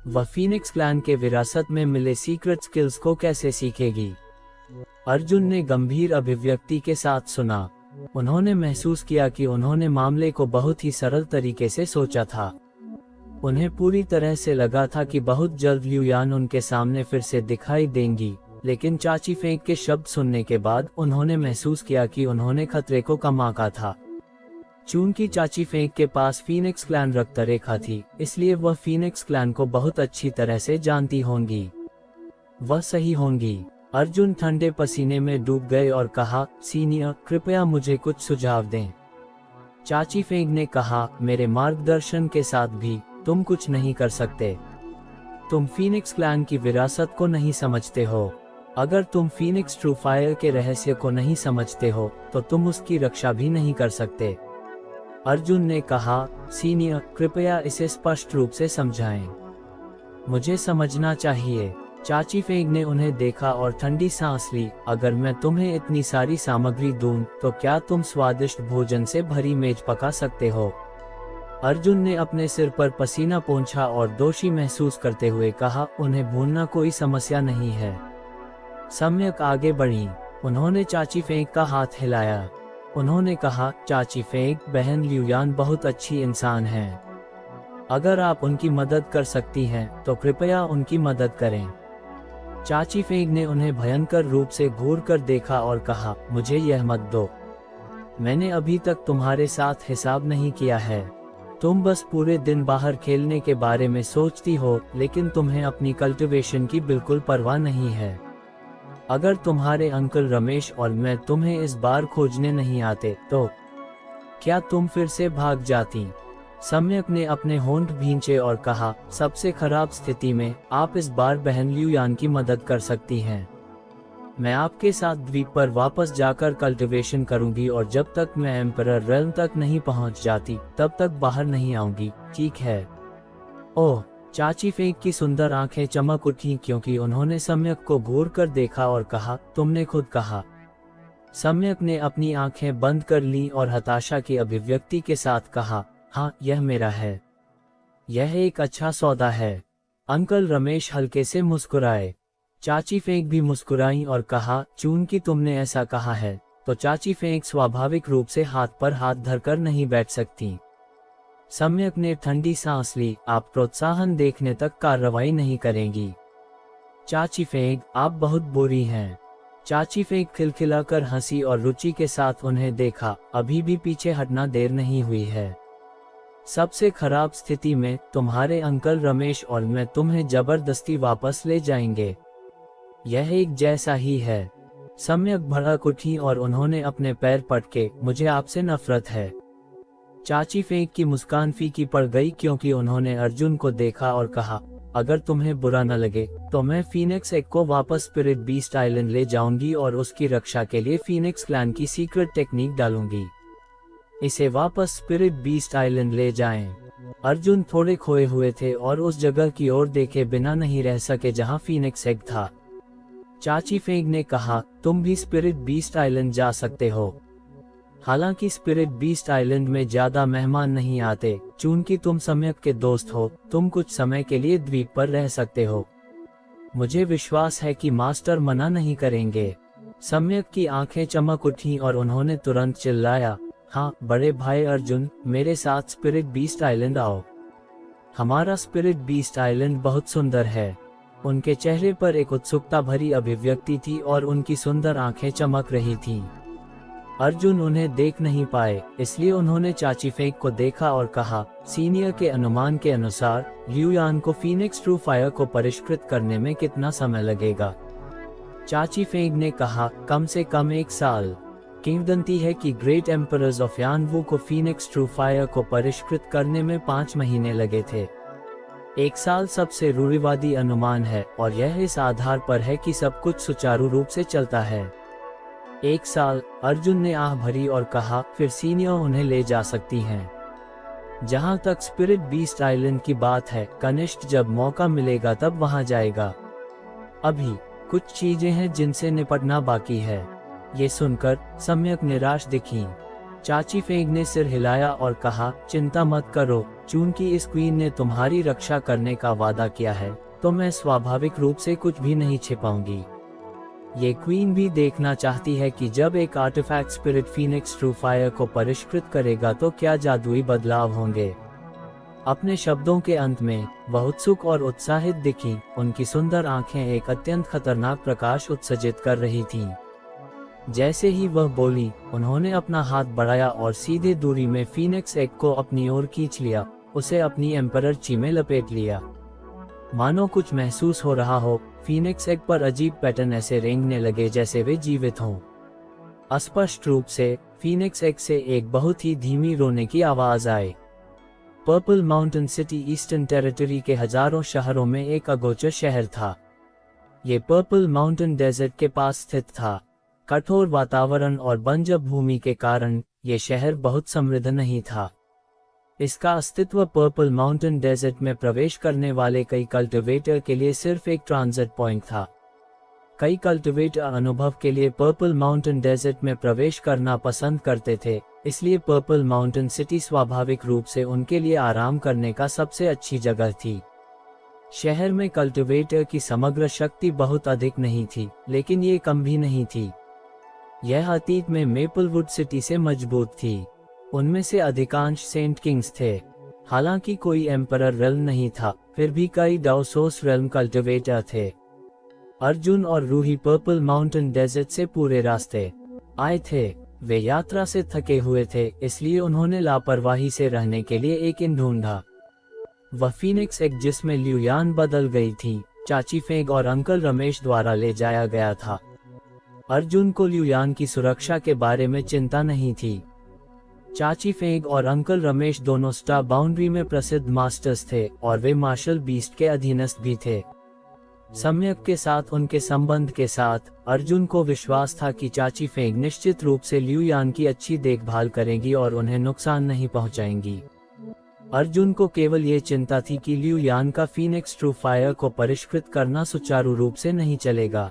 वह फीनिक्स क्लैन के विरासत में मिले सीक्रेट स्किल्स को कैसे सीखेगी? अर्जुन ने गंभीर अभिव्यक्ति के साथ सुना। उन्होंने महसूस किया कि उन्होंने मामले को बहुत ही सरल तरीके से सोचा था। उन्हें पूरी तरह से लगा था कि बहुत जल्द ल्यू यान उनके सामने फिर से दिखाई देंगी, लेकिन चाची फेंग के शब्द सुनने के बाद उन्होंने महसूस किया कि उन्होंने खतरे को कम आंका था। चूंकि चाची फेंग के पास फीनिक्स क्लैन रक्त रेखा थी, इसलिए वह फीनिक्स क्लैन को बहुत अच्छी तरह से जानती होंगी। वह सही होंगी। अर्जुन ठंडे पसीने में डूब गए और कहा, सीनियर, कृपया मुझे कुछ सुझाव दें। चाची फेंग ने कहा, मेरे मार्गदर्शन के साथ भी तुम कुछ नहीं कर सकते। तुम फीनिक्स क्लैन की विरासत को नहीं समझते हो। अगर तुम फीनिक्स ट्रू फायर के रहस्य को नहीं समझते हो तो तुम उसकी रक्षा भी नहीं कर सकते। अर्जुन ने कहा, सीनियर, कृपया इसे स्पष्ट रूप से समझाएं। मुझे समझना चाहिए। चाची फेंग ने उन्हें देखा और ठंडी सांस ली। अगर मैं तुम्हें इतनी सारी सामग्री दूं, तो क्या तुम स्वादिष्ट भोजन से भरी मेज पका सकते हो? अर्जुन ने अपने सिर पर पसीना पोंछा और दोषी महसूस करते हुए कहा, उन्हें भूलना कोई समस्या नहीं है। सम्यक आगे बढ़ी। उन्होंने चाची फेंग का हाथ हिलाया। उन्होंने कहा, चाची फेंग, बहन ल्यूयान बहुत अच्छी इंसान हैं। अगर आप उनकी मदद कर सकती हैं तो कृपया उनकी मदद करें। चाची फेंग ने उन्हें भयंकर रूप से घूर कर देखा और कहा, मुझे यह मत दो। मैंने अभी तक तुम्हारे साथ हिसाब नहीं किया है। तुम बस पूरे दिन बाहर खेलने के बारे में सोचती हो, लेकिन तुम्हें अपनी कल्टीवेशन की बिल्कुल परवाह नहीं है। अगर तुम्हारे अंकल रमेश और मैं तुम्हें इस बार खोजने नहीं आते, तो क्या तुम फिर से भाग जाती? सम्यक ने अपने होंठ भींचे और कहा, सबसे खराब स्थिति में आप इस बार बहन ल्यूयान की मदद कर सकती हैं। मैं आपके साथ द्वीप पर वापस जाकर कल्टीवेशन करूंगी और जब तक मैं एम्परर रेल्म तक नहीं पहुंच जाती, तब तक बाहर नहीं आऊंगी, ठीक है? ओह, चाची फेंग की सुंदर आंखें चमक उठी क्योंकि उन्होंने सम्यक को घूर कर देखा और कहा, तुमने खुद कहा। सम्यक ने अपनी आंखें बंद कर ली और हताशा की अभिव्यक्ति के साथ कहा, हाँ, यह मेरा है। यह एक अच्छा सौदा है। अंकल रमेश हल्के से मुस्कुराए। चाची फेंग भी मुस्कुराई और कहा, चूंकि तुमने ऐसा कहा है, तो चाची फेंग स्वाभाविक रूप से हाथ पर हाथ धरकर नहीं बैठ सकती। सम्यक ने ठंडी सांस ली। आप प्रोत्साहन देखने तक कार्रवाई नहीं करेंगी। चाची फेंग, आप बहुत बुरी हैं। चाची फेंग खिलखिलाकर हंसी और रुचि के साथ उन्हें देखा। अभी भी पीछे हटना देर नहीं हुई है। सबसे खराब स्थिति में तुम्हारे अंकल रमेश और मैं तुम्हें जबरदस्ती वापस ले जाएंगे। यह एक जैसा ही है। सम्यक भड़क उठी और उन्होंने अपने पैर पटके, मुझे आपसे नफरत है। चाची फेंग की मुस्कान फीकी पड़ गई क्योंकि उन्होंने अर्जुन को देखा और कहा, अगर तुम्हें बुरा न लगे तो मैं फीनिक्स एग को वापस स्पिरिट बीस्ट आइलैंड ले जाऊंगी और उसकी रक्षा के लिए फीनिक्स क्लैन की सीक्रेट टेक्निक डालूंगी। इसे वापस स्पिरिट बीस्ट आइलैंड ले जाएं। अर्जुन थोड़े खोए हुए थे और उस जगह की ओर देखे बिना नहीं रह सके जहां फीनिक्स एग था। चाची फेंग ने कहा, तुम भी स्पिरिट बीस्ट आइलैंड जा सकते हो। हालांकि स्पिरिट बीस्ट आइलैंड में ज्यादा मेहमान नहीं आते, चूंकि तुम सम्यक के दोस्त हो, तुम कुछ समय के लिए द्वीप पर रह सकते हो। मुझे विश्वास है कि मास्टर मना नहीं करेंगे। सम्यक की आंखें चमक उठी और उन्होंने तुरंत चिल्लाया, हाँ बड़े भाई अर्जुन, मेरे साथ स्पिरिट बीस्ट आइलैंड आओ। हमारा स्पिरिट बीस्ट आइलैंड बहुत सुंदर है। उनके चेहरे पर एक उत्सुकता भरी अभिव्यक्ति थी और उनकी सुंदर आंखें चमक रही थीं। अर्जुन उन्हें देख नहीं पाए, इसलिए उन्होंने चाची फेंग को देखा और कहा, सीनियर के अनुमान के अनुसार ल्यूयान को फीनिक्स ट्रू फायर को परिष्कृत करने में कितना समय लगेगा? चाची फेंग ने कहा, कम से कम 1 साल। किंवदंती है कि ग्रेट एम्परर्स ऑफ यानवू को फीनिक्स ट्रू फायर को परिष्कृत करने में 5 महीने लगे थे। 1 साल सबसे रूढ़िवादी अनुमान है और यह इस आधार पर है कि सब कुछ सुचारू रूप से चलता है। 1 साल, अर्जुन ने आह भरी और कहा, फिर सीनियर उन्हें ले जा सकती हैं। जहां तक स्पिरिट बीस्ट आइलैंड की बात है, कनिष्ठ जब मौका मिलेगा तब वहां जाएगा। अभी कुछ चीजें हैं जिनसे निपटना बाकी है। ये सुनकर सम्यक निराश दिखी। चाची फेंग ने सिर हिलाया और कहा, चिंता मत करो, चूंकि इस क्वीन ने तुम्हारी रक्षा करने का वादा किया है, तो मैं स्वाभाविक रूप से कुछ भी नहीं छिपाऊंगी। ये क्वीन भी देखना चाहती है कि जब एक artifact spirit phoenix true fire को परिष्कृत करेगा तो क्या जादुई बदलाव होंगे। अपने शब्दों के अंत में वह उत्सुक और उत्साहित दिखी। उनकी सुंदर आंखें एक अत्यंत खतरनाक प्रकाश उत्सर्जित कर रही थीं। जैसे ही वह बोली, उन्होंने अपना हाथ बढ़ाया और सीधे दूरी में फीनिक्स एग को अपनी ओर खींच लिया, उसे अपनी एम्परर ची में लपेट लिया। मानो कुछ महसूस हो रहा हो, फीनिक्स एग पर अजीब पैटर्न ऐसे रेंगने लगे जैसे वे जीवित हों। अस्पष्ट रूप से फीनिक्स एग से एक बहुत ही धीमी रोने की आवाज आई। Purple mountain city eastern territory के हजारों शहरों में एक अगोचर शहर था। ये पर्पल माउंटेन डेजर्ट के पास स्थित था। कठोर वातावरण और बंजर भूमि के कारण ये शहर बहुत समृद्ध नहीं था। इसका अस्तित्व पर्पल माउंटेन डेजर्ट में प्रवेश करने वाले कई कल्टिवेटर के लिए सिर्फ एक ट्रांजिट पॉइंट था। कई कल्टिवेटर अनुभव के लिए पर्पल माउंटेन डेजर्ट में प्रवेश करना पसंद करते थे, इसलिए पर्पल माउंटेन सिटी स्वाभाविक रूप से उनके लिए आराम करने का सबसे अच्छी जगह थी। शहर में कल्टिवेटर की समग्र शक्ति बहुत अधिक नहीं थी, लेकिन ये कम भी नहीं थी। यह अतीत में मेपलवुड सिटी से मजबूत थी। उनमें से अधिकांश सेंट किंग्स थे। हालांकि कोई एम्परर रेल्म नहीं था, फिर भी कई डाउसोस रेल्म कल्टिवेटर थे। अर्जुन और रूही पर्पल माउंटेन डेजर्ट से पूरे रास्ते आए थे। वे यात्रा से थके हुए थे, इसलिए उन्होंने लापरवाही से रहने के लिए एक इन ढूंढा। वह फीनिक्स एग जिसमें ल्यूयान बदल गई थी, चाची फेंग और अंकल रमेश द्वारा ले जाया गया था। अर्जुन को ल्यूयान की सुरक्षा के बारे में चिंता नहीं थी। चाची फेंग और अंकल रमेश दोनों स्टार बाउंड्री में प्रसिद्ध मास्टर्स थे और वे मार्शल बीस्ट के अधीनस्थ भी थे। सम्यक के साथ उनके संबंध के साथ अर्जुन को विश्वास था कि चाची फेंग निश्चित रूप से ल्यूयान की अच्छी देखभाल करेंगी और उन्हें नुकसान नहीं पहुंचाएंगी। अर्जुन को केवल ये चिंता थी कि ल्यूयान का फीनिक्स ट्रू फायर को परिष्कृत करना सुचारू रूप से नहीं चलेगा।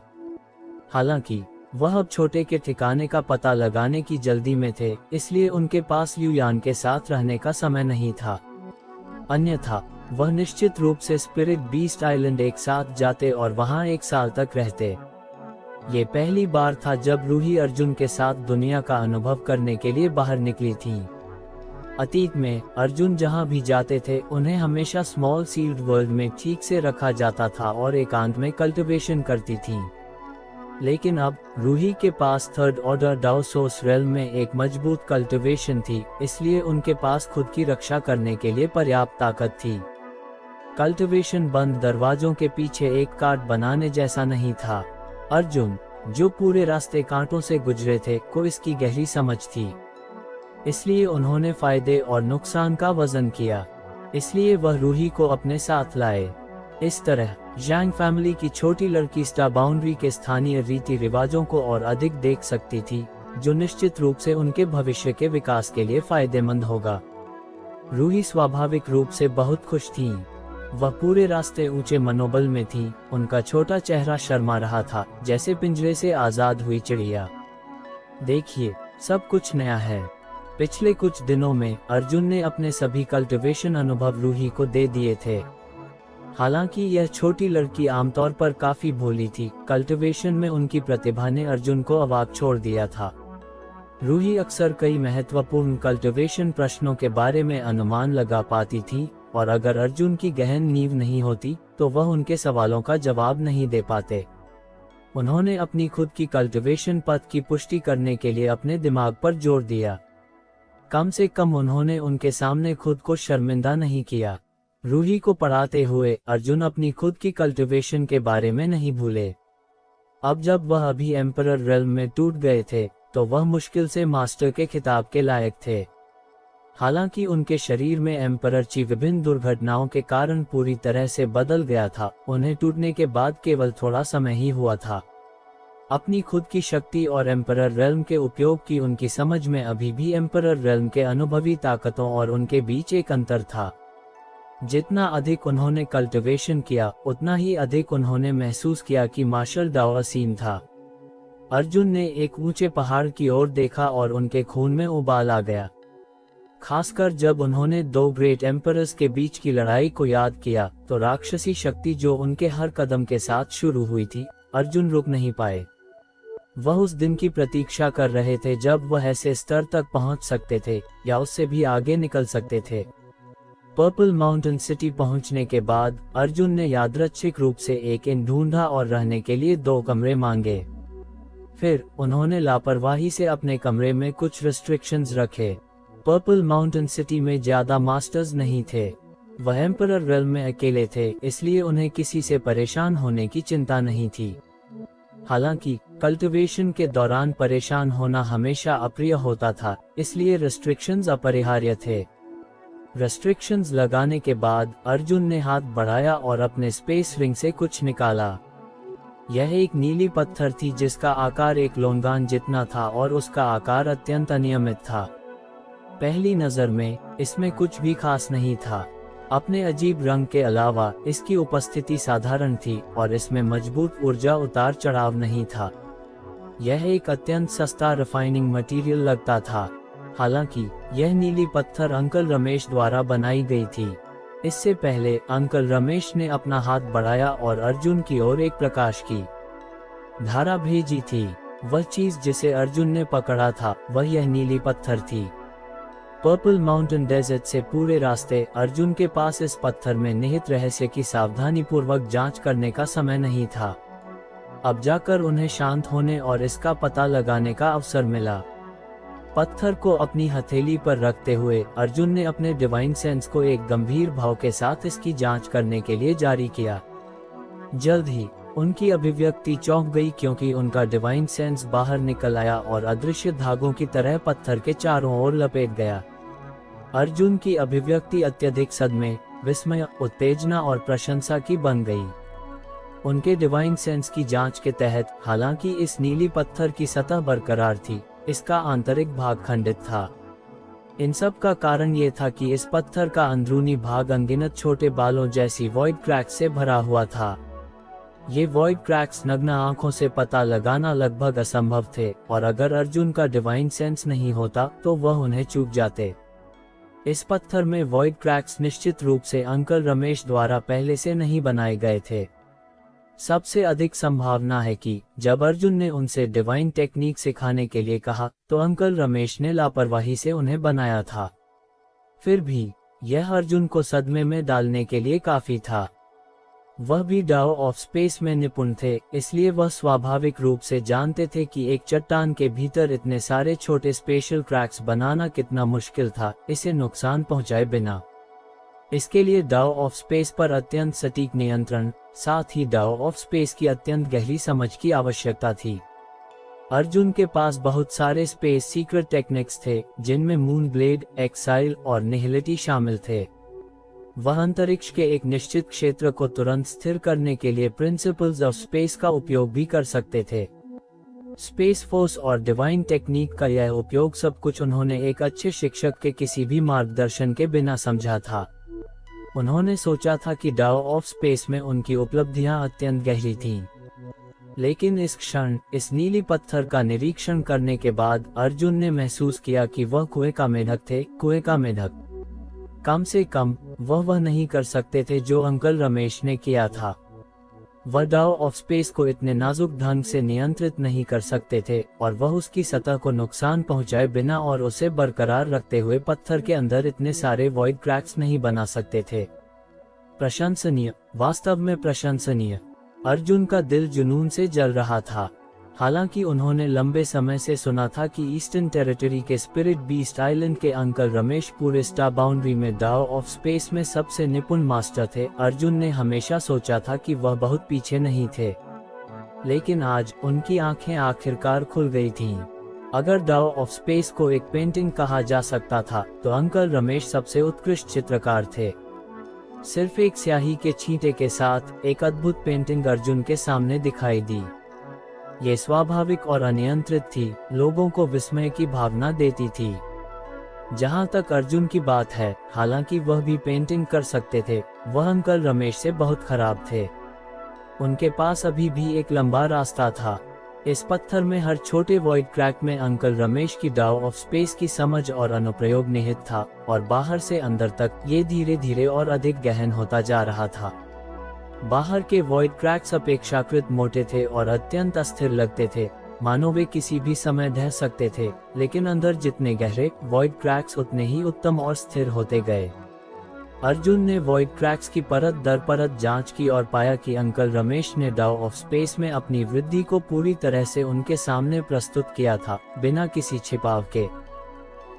हालांकि वह अब छोटे के ठिकाने का पता लगाने की जल्दी में थे, इसलिए उनके पास ल्यूयान के साथ रहने का समय नहीं था। अन्यथा वह निश्चित रूप से स्पिरिट बीस्ट आइलैंड एक साथ जाते और वहां एक साल तक रहते। ये पहली बार था जब रूही अर्जुन के साथ दुनिया का अनुभव करने के लिए बाहर निकली थी। अतीत में अर्जुन जहां भी जाते थे, उन्हें हमेशा स्मॉल सील्ड वर्ल्ड में ठीक से रखा जाता था और एकांत में कल्टिवेशन करती थी। लेकिन अब रूही के पास थर्ड ऑर्डर डाउसोस रेल्म में एक मजबूत कल्टिवेशन थी, इसलिए उनके पास खुद की रक्षा करने के लिए पर्याप्त ताकत थी। कल्टिवेशन बंद दरवाजों के पीछे एक काट बनाने जैसा नहीं था। अर्जुन, जो पूरे रास्ते कांटों से गुजरे थे, को इसकी गहरी समझ थी। इसलिए उन्होंने फायदे और नुकसान का वजन किया। इसलिए वह रूही को अपने साथ लाए। इस तरह ज़ैंग फैमिली की छोटी लड़की स्टार बाउंड्री के स्थानीय रीति रिवाजों को और अधिक देख सकती थी, जो निश्चित रूप से उनके भविष्य के विकास के लिए फायदेमंद होगा। रूही स्वाभाविक रूप से बहुत खुश थी। वह पूरे रास्ते ऊंचे मनोबल में थी। उनका छोटा चेहरा शर्मा रहा था, जैसे पिंजरे से आजाद हुई चिड़िया। देखिए, सब कुछ नया है। पिछले कुछ दिनों में अर्जुन ने अपने सभी कल्टिवेशन अनुभव रूही को दे दिए थे। हालांकि यह छोटी लड़की आमतौर पर काफी भोली थी, कल्टिवेशन में उनकी प्रतिभा ने अर्जुन को अवाक छोड़ दिया था। रूही अक्सर कई महत्वपूर्ण कल्टिवेशन प्रश्नों के बारे में अनुमान लगा पाती थी, और अगर अर्जुन की गहन नींव नहीं होती, तो वह उनके सवालों का जवाब नहीं दे पाते। उन्होंने अपनी खुद की कल्टिवेशन पथ की पुष्टि करने के लिए अपने दिमाग पर जोर दिया। कम से कम उन्होंने उनके सामने खुद को शर्मिंदा नहीं किया। रूही को पढ़ाते हुए अर्जुन अपनी खुद की कल्टिवेशन के बारे में नहीं भूले। अब जब वह अभी एम्परर रेल्म में टूट गए थे, तो वह मुश्किल से मास्टर के खिताब के लायक थे। हालांकि उनके शरीर में एम्परर ची विभिन्न दुर्घटनाओं के कारण पूरी तरह से बदल गया था, उन्हें टूटने के बाद केवल थोड़ा समय ही हुआ था। अपनी खुद की शक्ति और एम्परर रेल्म के उपयोग की उनकी समझ में अभी भी एम्परर रेल्म के अनुभवी ताकतों और उनके बीच एक अंतर था। जितना अधिक उन्होंने कल्टिवेशन किया, उतना ही अधिक उन्होंने महसूस किया कि मार्शल दाव असीम था। अर्जुन ने एक ऊंचे पहाड़ की ओर देखा और उनके खून में उबाल आ गया। खासकर जब उन्होंने दो ग्रेट एम्परर्स के बीच की लड़ाई को याद किया, तो राक्षसी शक्ति जो उनके हर कदम के साथ शुरू हुई थी, अर्जुन रुक नहीं पाए। वह उस दिन की प्रतीक्षा कर रहे थे जब वह ऐसे स्तर तक पहुंच सकते थे या उससे भी आगे निकल सकते थे। पर्पल माउंटेन सिटी पहुंचने के बाद अर्जुन ने यादृच्छिक रूप से एक इन ढूंढा और रहने के लिए 2 कमरे मांगे। फिर उन्होंने लापरवाही से अपने कमरे में कुछ रिस्ट्रिक्शंस रखे। पर्पल माउंटेन सिटी में ज्यादा मास्टर्स नहीं थे, वह एम्परर रेल्म में अकेले थे, इसलिए उन्हें किसी से परेशान होने की चिंता नहीं थी। हालांकि कल्टीवेशन के दौरान परेशान होना हमेशा अप्रिय होता था, इसलिए रेस्ट्रिक्शंस अपरिहार्य थे। रेस्ट्रिक्शंस लगाने के बाद अर्जुन ने हाथ बढ़ाया और अपने स्पेस रिंग से कुछ निकाला। यह एक नीली पत्थर थी जिसका आकार एक लोंगान जितना था और उसका आकार अत्यंत अनियमित था। पहली नज़र में इसमें कुछ भी खास नहीं था। अपने अजीब रंग के अलावा इसकी उपस्थिति साधारण थी और इसमें मजबूत ऊर्जा उतार चढ़ाव नहीं था। यह एक अत्यंत सस्ता रिफाइनिंग मटेरियल लगता था। हालांकि यह नीली पत्थर अंकल रमेश द्वारा बनाई गई थी। इससे पहले अंकल रमेश ने अपना हाथ बढ़ाया और अर्जुन की ओर एक प्रकाश की धारा भेजी थी। वह चीज जिसे अर्जुन ने पकड़ा था वह यह नीली पत्थर थी। पर्पल माउंटेन डेजर्ट से पूरे रास्ते अर्जुन के पास इस पत्थर में निहित रहस्य की सावधानीपूर्वक जांच करने का समय नहीं था। अब जाकर उन्हें शांत होने और इसका पता लगाने का अवसर मिला। पत्थर को अपनी हथेली पर रखते हुए अर्जुन ने अपने डिवाइन सेंस को एक गंभीर भाव के साथ इसकी जांच करने के लिए जारी किया। जल्द ही उनकी अभिव्यक्ति चौंक गई क्योंकि उनका डिवाइन सेंस बाहर निकल आया और अदृश्य धागों की तरह पत्थर के चारों ओर लपेट गया। अर्जुन की अभिव्यक्ति अत्यधिक सदमे, विस्मय, उत्तेजना और प्रशंसा की बन गई। उनके डिवाइन सेंस की जांच के तहत हालांकि इस नीली पत्थर की सतह बरकरार थी, इसका आंतरिक भाग खंडित था। इन सब का कारण ये था कि इस पत्थर का अंदरूनी भाग अनगिनत छोटे बालों जैसी वॉइड क्रैक्स से भरा हुआ था। ये वॉइड क्रैक्स नग्न आंखों से पता लगाना लगभग असंभव थे और अगर अर्जुन का डिवाइन सेंस नहीं होता तो वह उन्हें चूक जाते। इस पत्थर में वॉइड क्रैक्स निश्चित रूप से अंकल रमेश द्वारा पहले से नहीं बनाए गए थे। सबसे अधिक संभावना है कि जब अर्जुन ने उनसे डिवाइन टेक्निक सिखाने के लिए कहा तो अंकल रमेश ने लापरवाही से उन्हें बनाया था। फिर भी यह अर्जुन को सदमे में डालने के लिए काफी था। वह भी डाओ ऑफ स्पेस में निपुण थे, इसलिए वह स्वाभाविक रूप से जानते थे कि एक चट्टान के भीतर इतने सारे छोटे स्पेशल क्रैक्स बनाना कितना मुश्किल था, इसे नुकसान पहुंचाए बिना। इसके लिए डाओ ऑफ स्पेस पर अत्यंत सटीक नियंत्रण, साथ ही डाओ ऑफ स्पेस की अत्यंत गहरी समझ की आवश्यकता थी। अर्जुन के पास बहुत सारे स्पेस सीक्रेट टेक्निक्स थे जिनमें मून ब्लेड, एक्साइल और निहिलिटी शामिल थे। वह अंतरिक्ष के एक निश्चित क्षेत्र को तुरंत स्थिर करने के लिए प्रिंसिपल्स ऑफ स्पेस का उपयोग भी कर सकते थे। स्पेस फोर्स और डिवाइन टेक्निक का यह उपयोग सब कुछ उन्होंने एक अच्छे शिक्षक के किसी भी मार्गदर्शन के बिना समझा था। उन्होंने सोचा था कि डाओ ऑफ स्पेस में उनकी उपलब्धियां अत्यंत गहरी थीं। लेकिन इस क्षण इस नीली पत्थर का निरीक्षण करने के बाद अर्जुन ने महसूस किया कि वह कुएं का मेढक थे, कुएं का मेढक। कम से कम वह नहीं कर सकते थे जो अंकल रमेश ने किया था। वह डाओ ऑफ स्पेस को इतने नाजुक ढंग से नियंत्रित नहीं कर सकते थे और वह उसकी सतह को नुकसान पहुंचाए बिना और उसे बरकरार रखते हुए पत्थर के अंदर इतने सारे वॉइड क्रैक्स नहीं बना सकते थे। प्रशंसनीय, वास्तव में प्रशंसनीय। अर्जुन का दिल जुनून से जल रहा था। हालांकि उन्होंने लंबे समय से सुना था कि ईस्टर्न टेरिटरी के स्पिरिट बीस्ट आइलैंड के अंकल रमेश पूरे स्टार बाउंड्री में डाओ ऑफ स्पेस में सबसे निपुण मास्टर थे। अर्जुन ने हमेशा सोचा था कि वह बहुत पीछे नहीं थे, लेकिन आज उनकी आंखें आखिरकार खुल गई थीं। अगर डाओ ऑफ स्पेस को एक पेंटिंग कहा जा सकता था तो अंकल रमेश सबसे उत्कृष्ट चित्रकार थे। सिर्फ एक स्याही के छींटे के साथ एक अद्भुत पेंटिंग अर्जुन के सामने दिखाई दी। ये स्वाभाविक और अनियंत्रित थी, लोगों को विस्मय की भावना देती थी। जहां तक अर्जुन की बात है, हालांकि वह भी पेंटिंग कर सकते थे, वह अंकल रमेश से बहुत खराब थे। उनके पास अभी भी एक लंबा रास्ता था। इस पत्थर में हर छोटे वॉइड क्रैक में अंकल रमेश की डाओ ऑफ स्पेस की समझ और अनुप्रयोग निहित था और बाहर से अंदर तक ये धीरे धीरे और अधिक गहन होता जा रहा था। बाहर के वॉइड क्रैक्स अपेक्षाकृत मोटे थे और अत्यंत अस्थिर लगते थे, मानो वे किसी भी समय ढह सकते थे, लेकिन अंदर जितने गहरे वॉइड क्रैक्स उतने ही उत्तम और स्थिर होते गए। अर्जुन ने वॉइड क्रैक्स की परत दर परत जांच की और पाया कि अंकल रमेश ने डाउ ऑफ स्पेस में अपनी वृद्धि को पूरी तरह से उनके सामने प्रस्तुत किया था, बिना किसी छिपाव के।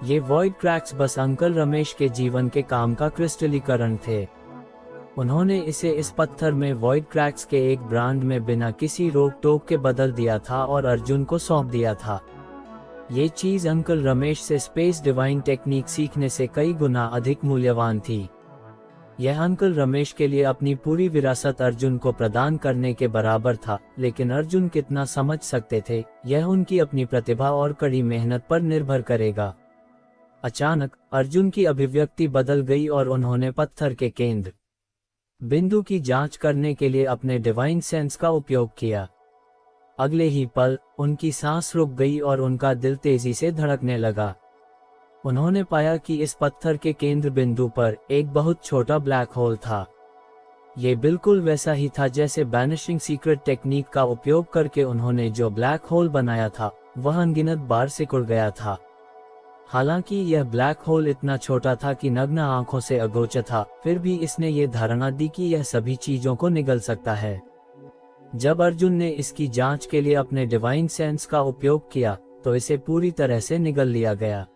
ये वॉइड क्रैक्स बस अंकल रमेश के जीवन के काम का क्रिस्टलीकरण थे। उन्होंने इसे इस पत्थर में वॉइड क्रैक्स के एक ब्रांड में बिना किसी रोक टोक के बदल दिया था और अर्जुन को सौंप दिया था। ये चीज अंकल रमेश से स्पेस डिवाइन टेक्निक सीखने से कई गुना अधिक मूल्यवान थी। यह अंकल रमेश के लिए अपनी पूरी विरासत अर्जुन को प्रदान करने के बराबर था, लेकिन अर्जुन कितना समझ सकते थे, यह उनकी अपनी प्रतिभा और कड़ी मेहनत पर निर्भर करेगा। अचानक अर्जुन की अभिव्यक्ति बदल गई और उन्होंने पत्थर के केंद्र बिंदु की जांच करने के लिए अपने डिवाइन सेंस का उपयोग किया। अगले ही पल उनकी सांस रुक गई और उनका दिल तेजी से धड़कने लगा। उन्होंने पाया कि इस पत्थर के केंद्र बिंदु पर एक बहुत छोटा ब्लैक होल था। ये बिल्कुल वैसा ही था जैसे बैनिशिंग सीक्रेट टेक्निक का उपयोग करके उन्होंने जो ब्लैक होल बनाया था, वह अनगिनत बार सिकुड़ गया था। हालांकि यह ब्लैक होल इतना छोटा था कि नग्न आंखों से अगोचर था, फिर भी इसने ये धारणा दी कि यह सभी चीजों को निगल सकता है। जब अर्जुन ने इसकी जांच के लिए अपने डिवाइन सेंस का उपयोग किया, तो इसे पूरी तरह से निगल लिया गया।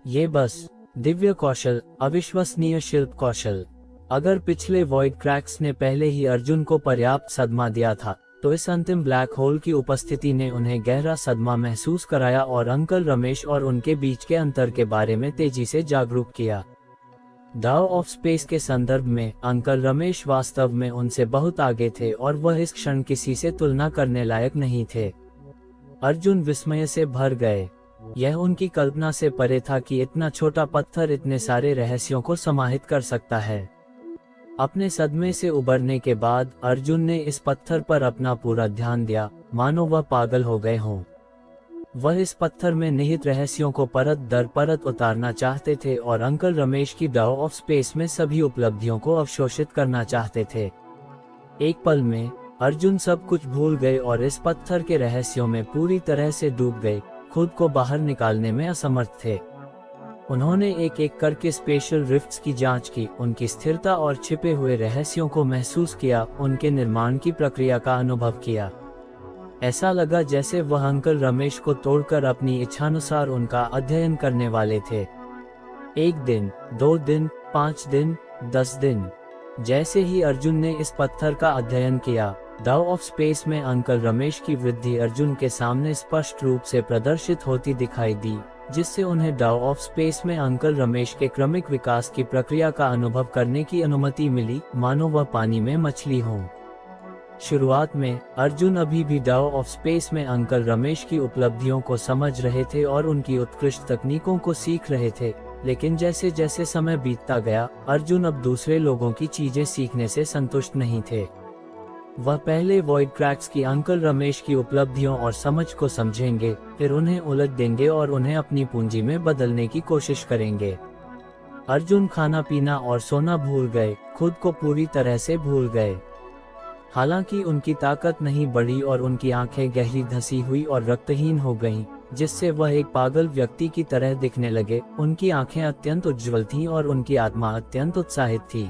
ये बस दिव्य कौशल, अविश्वसनीय शिल्प कौशल। अगर पिछले वॉइड क्रैक्स ने पहले ही अर्जुन को पर्याप्त सदमा दिया था, तो इस अंतिम ब्लैक होल की उपस्थिति ने उन्हें गहरा सदमा महसूस कराया और अंकल रमेश और उनके बीच के अंतर के बारे में तेजी से जागरूक किया। डाउ ऑफ स्पेस के संदर्भ में अंकल रमेश वास्तव में उनसे बहुत आगे थे और वह इस क्षण किसी से तुलना करने लायक नहीं थे। अर्जुन विस्मय से भर गए। यह उनकी कल्पना से परे था कि इतना छोटा पत्थर इतने सारे रहस्यों को समाहित कर सकता है। अपने सदमे से उबरने के बाद अर्जुन ने इस पत्थर पर अपना पूरा ध्यान दिया, मानो वह पागल हो गए हों। वह इस पत्थर में निहित रहस्यों को परत दर परत उतारना चाहते थे और अंकल रमेश की डाउ ऑफ स्पेस में सभी उपलब्धियों को अवशोषित करना चाहते थे। एक पल में अर्जुन सब कुछ भूल गए और इस पत्थर के रहस्यों में पूरी तरह से डूब गए, खुद को बाहर निकालने में असमर्थ थे। उन्होंने एक एक करके स्पेशल रिफ्ट्स की जांच की, उनकी स्थिरता और छिपे हुए रहस्यों को महसूस किया, उनके निर्माण की प्रक्रिया का अनुभव किया। ऐसा लगा जैसे वह अंकल रमेश को तोड़कर अपनी इच्छानुसार उनका अध्ययन करने वाले थे। 1 दिन, 2 दिन, 5 दिन, 10 दिन। जैसे ही अर्जुन ने इस पत्थर का अध्ययन किया, डाउ ऑफ स्पेस में अंकल रमेश की वृद्धि अर्जुन के सामने स्पष्ट रूप से प्रदर्शित होती दिखाई दी, जिससे उन्हें डाउ ऑफ स्पेस में अंकल रमेश के क्रमिक विकास की प्रक्रिया का अनुभव करने की अनुमति मिली, मानो वह पानी में मछली हो। शुरुआत में अर्जुन अभी भी डाउ ऑफ स्पेस में अंकल रमेश की उपलब्धियों को समझ रहे थे और उनकी उत्कृष्ट तकनीकों को सीख रहे थे, लेकिन जैसे जैसे समय बीतता गया, अर्जुन अब दूसरे लोगों की चीजें सीखने से संतुष्ट नहीं थे। वह पहले वॉइड क्रैक्स की अंकल रमेश की उपलब्धियों और समझ को समझेंगे, फिर उन्हें उलट देंगे और उन्हें अपनी पूंजी में बदलने की कोशिश करेंगे। अर्जुन खाना पीना और सोना भूल गए, खुद को पूरी तरह से भूल गए। हालांकि उनकी ताकत नहीं बढ़ी और उनकी आंखें गहरी धसी हुई और रक्तहीन हो गईं, जिससे वह एक पागल व्यक्ति की तरह दिखने लगे। उनकी आंखें अत्यंत उज्ज्वल थीं और उनकी आत्मा अत्यंत उत्साहित थी।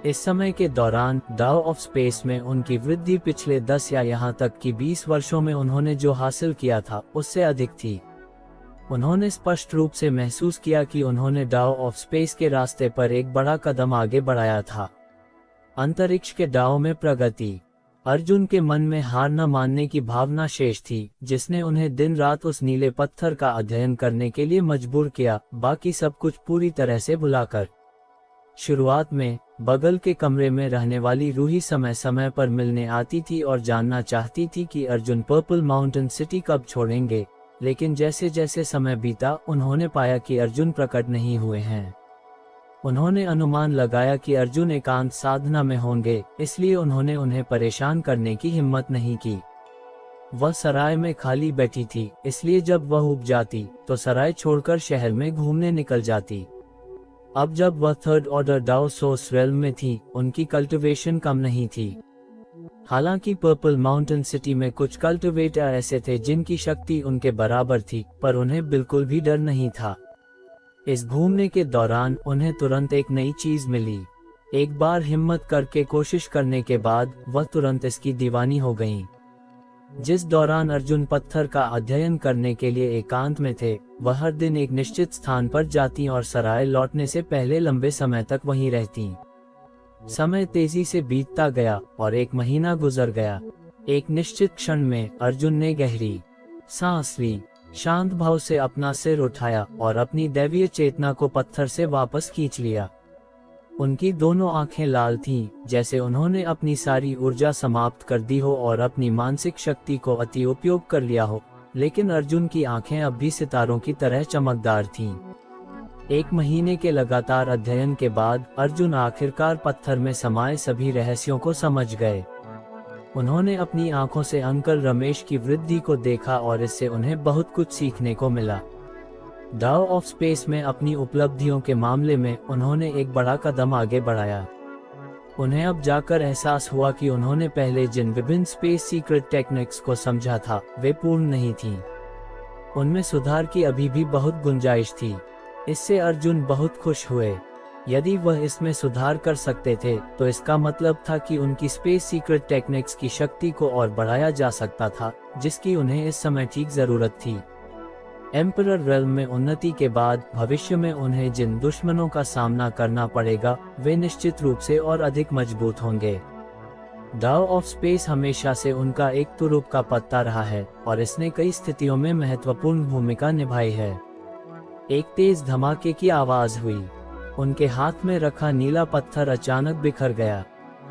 इस समय के दौरान डाउ ऑफ स्पेस में उनकी वृद्धि पिछले 10 या यहाँ तक कि 20 वर्षों में उन्होंने जो हासिल किया था, उससे अधिक थी। उन्होंने स्पष्ट रूप से महसूस किया कि उन्होंने डाउ ऑफ स्पेस के रास्ते पर एक बड़ा कदम आगे बढ़ाया था। अंतरिक्ष के डाउ में प्रगति। अर्जुन के मन में हार न मानने की भावना शेष थी, जिसने उन्हें दिन रात उस नीले पत्थर का अध्ययन करने के लिए मजबूर किया, बाकी सब कुछ पूरी तरह से भुलाकर। शुरुआत में बगल के कमरे में रहने वाली रूही समय समय पर मिलने आती थी और जानना चाहती थी कि अर्जुन पर्पल माउंटेन सिटी कब छोड़ेंगे, लेकिन जैसे जैसे समय बीता, उन्होंने पाया कि अर्जुन प्रकट नहीं हुए हैं। उन्होंने अनुमान लगाया कि अर्जुन एकांत साधना में होंगे, इसलिए उन्होंने उन्हें परेशान करने की हिम्मत नहीं की। वह सराय में खाली बैठी थी, इसलिए जब वह उब जाती तो सराय छोड़कर शहर में घूमने निकल जाती। अब जब वह थर्ड ऑर्डर डाउ सोर्स रेल्म में थी, उनकी कल्टिवेशन कम नहीं थी। हालांकि पर्पल माउंटेन सिटी में कुछ कल्टिवेटर ऐसे थे जिनकी शक्ति उनके बराबर थी, पर उन्हें बिल्कुल भी डर नहीं था। इस घूमने के दौरान उन्हें तुरंत एक नई चीज मिली। एक बार हिम्मत करके कोशिश करने के बाद वह तुरंत इसकी दीवानी हो गईं। जिस दौरान अर्जुन पत्थर का अध्ययन करने के लिए एकांत में थे, वह हर दिन एक निश्चित स्थान पर जाती और सराय लौटने से पहले लंबे समय तक वहीं रहती। समय तेजी से बीतता गया और 1 महीना गुजर गया। एक निश्चित क्षण में अर्जुन ने गहरी सांस ली, शांत भाव से अपना सिर उठाया और अपनी दैवीय चेतना को पत्थर से वापस खींच लिया। उनकी दोनों आंखें लाल थीं, जैसे उन्होंने अपनी सारी ऊर्जा समाप्त कर दी हो और अपनी मानसिक शक्ति को अति उपयोग कर लिया हो। लेकिन अर्जुन की आंखें अब भी सितारों की तरह चमकदार थीं। 1 महीने के लगातार अध्ययन के बाद अर्जुन आखिरकार पत्थर में समाये सभी रहस्यों को समझ गए। उन्होंने अपनी आंखों से अंकल रमेश की वृद्धि को देखा और इससे उन्हें बहुत कुछ सीखने को मिला। डाओ ऑफ स्पेस में अपनी उपलब्धियों के मामले में उन्होंने एक बड़ा कदम आगे बढ़ाया। उन्हें अब जाकर एहसास हुआ कि उन्होंने पहले जिन विभिन्न स्पेस सीक्रेट टेक्निक्स को समझा था, वे पूर्ण नहीं थीं। उनमें सुधार की अभी भी बहुत गुंजाइश थी। इससे अर्जुन बहुत खुश हुए। यदि वह इसमें सुधार कर सकते थे, तो इसका मतलब था कि उनकी स्पेस सीक्रेट टेक्निक्स की शक्ति को और बढ़ाया जा सकता था, जिसकी उन्हें इस समय ठीक जरूरत थी। एम्परर रेल्म में उन्नति के बाद भविष्य में उन्हें जिन दुश्मनों का सामना करना पड़ेगा, वे निश्चित रूप से और अधिक मजबूत होंगे। डाओ ऑफ स्पेस हमेशा से उनका एक तुरुप का पत्ता रहा है और इसने कई स्थितियों में महत्वपूर्ण भूमिका निभाई है। एक तेज धमाके की आवाज हुई। उनके हाथ में रखा नीला पत्थर अचानक बिखर गया।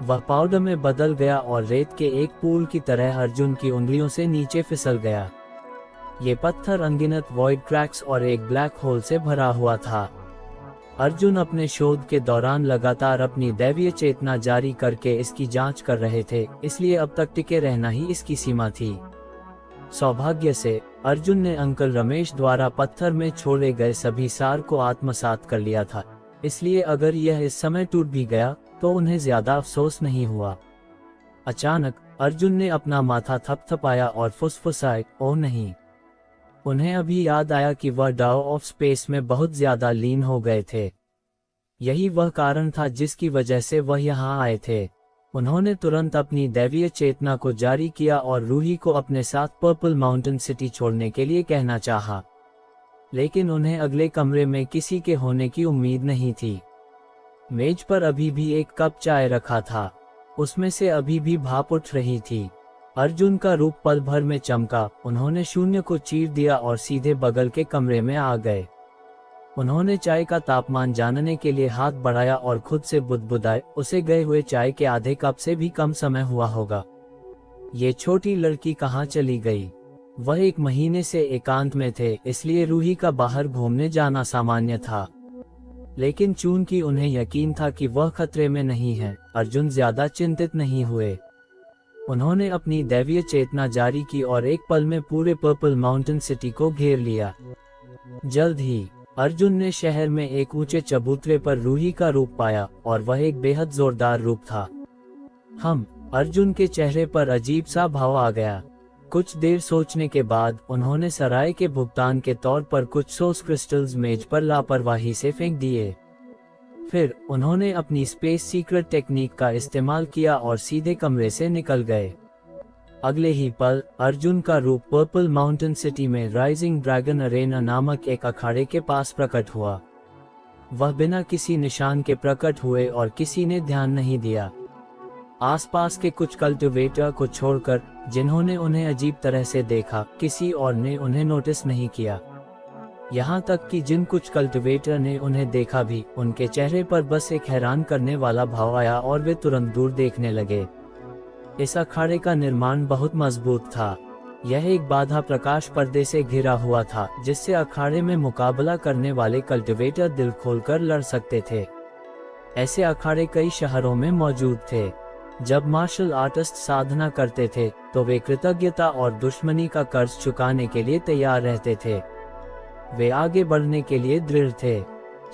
वह पाउडर में बदल गया और रेत के एक पूल की तरह अर्जुन की उंगलियों से नीचे फिसल गया। ये पत्थर अनगिनत वॉइड क्रैक्स और एक ब्लैक होल से भरा हुआ था। अर्जुन अपने शोध के दौरान लगातार अपनी दैवीय चेतना जारी करके इसकी जांच कर रहे थे, इसलिए अब तक टिके रहना ही इसकी सीमा थी। सौभाग्य से अर्जुन ने अंकल रमेश द्वारा पत्थर में छोड़े गए सभी सार को आत्मसात कर लिया था, इसलिए अगर यह इस समय टूट भी गया तो उन्हें ज्यादा अफसोस नहीं हुआ। अचानक अर्जुन ने अपना माथा थपथपाया और फुसफुसाए, ओह नहीं। उन्हें अभी याद आया कि वह डाओ ऑफ स्पेस में बहुत ज्यादा लीन हो गए थे। यही वह कारण था जिसकी वजह से वह यहाँ आए थे। उन्होंने तुरंत अपनी दैवीय चेतना को जारी किया और रूही को अपने साथ पर्पल माउंटेन सिटी छोड़ने के लिए कहना चाहा। लेकिन उन्हें अगले कमरे में किसी के होने की उम्मीद नहीं थी। मेज पर अभी भी एक कप चाय रखा था। उसमें से अभी भी भाप उठ रही थी। अर्जुन का रूप पल भर में चमका। उन्होंने शून्य को चीर दिया और सीधे बगल के कमरे में आ गए। उन्होंने चाय का तापमान जानने के लिए हाथ बढ़ाया और खुद से बुदबुदाए, उसे गए हुए चाय के आधे कप से भी कम समय हुआ होगा। ये छोटी लड़की कहाँ चली गई? वह 1 महीने से एकांत में थे, इसलिए रूही का बाहर घूमने जाना सामान्य था। लेकिन चूंकि उन्हें यकीन था कि वह खतरे में नहीं है, अर्जुन ज्यादा चिंतित नहीं हुए। उन्होंने अपनी दैवीय चेतना जारी की और एक पल में पूरे पर्पल माउंटेन सिटी को घेर लिया। जल्द ही अर्जुन ने शहर में एक ऊंचे चबूतरे पर रूही का रूप पाया और वह एक बेहद जोरदार रूप था। अर्जुन के चेहरे पर अजीब सा भाव आ गया। कुछ देर सोचने के बाद उन्होंने सराय के भुगतान के तौर पर कुछ सोस क्रिस्टल्स मेज पर लापरवाही से फेंक दिए। फिर उन्होंने अपनी स्पेस सीक्रेट टेक्निक का इस्तेमाल किया और सीधे कमरे से निकल गए। अगले ही पल अर्जुन का रूप पर्पल माउंटेन सिटी में राइजिंग ड्रैगन अरेना नामक एक अखाड़े के पास प्रकट हुआ। वह बिना किसी निशान के प्रकट हुए और किसी ने ध्यान नहीं दिया। आसपास के कुछ कल्टिवेटर को छोड़कर जिन्होंने उन्हें अजीब तरह से देखा, किसी और ने उन्हें नोटिस नहीं किया। यहाँ तक कि जिन कुछ कल्टिवेटर ने उन्हें देखा भी, उनके चेहरे पर बस एक हैरान करने वाला भाव आया और वे तुरंत दूर देखने लगे। इस अखाड़े का निर्माण बहुत मजबूत था। यह एक बाधा प्रकाश पर्दे से घिरा हुआ था, जिससे अखाड़े में मुकाबला करने वाले कल्टिवेटर दिल खोलकर लड़ सकते थे। ऐसे अखाड़े कई शहरों में मौजूद थे। जब मार्शल आर्टिस्ट साधना करते थे तो वे कृतज्ञता और दुश्मनी का कर्ज चुकाने के लिए तैयार रहते थे। वे आगे बढ़ने के लिए दृढ़ थे।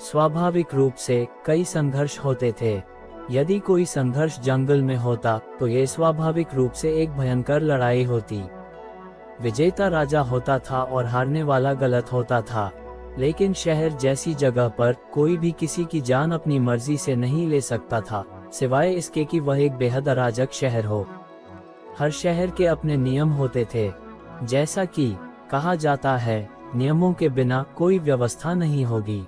स्वाभाविक रूप से कई संघर्ष होते थे। यदि कोई संघर्ष जंगल में होता तो ये स्वाभाविक रूप से एक भयंकर लड़ाई होती। विजेता राजा होता था और हारने वाला गलत होता था। लेकिन शहर जैसी जगह पर कोई भी किसी की जान अपनी मर्जी से नहीं ले सकता था, सिवाय इसके कि वह एक बेहद अराजक शहर हो। हर शहर के अपने नियम होते थे। जैसा कि कहा जाता है, नियमों के बिना कोई व्यवस्था नहीं होगी।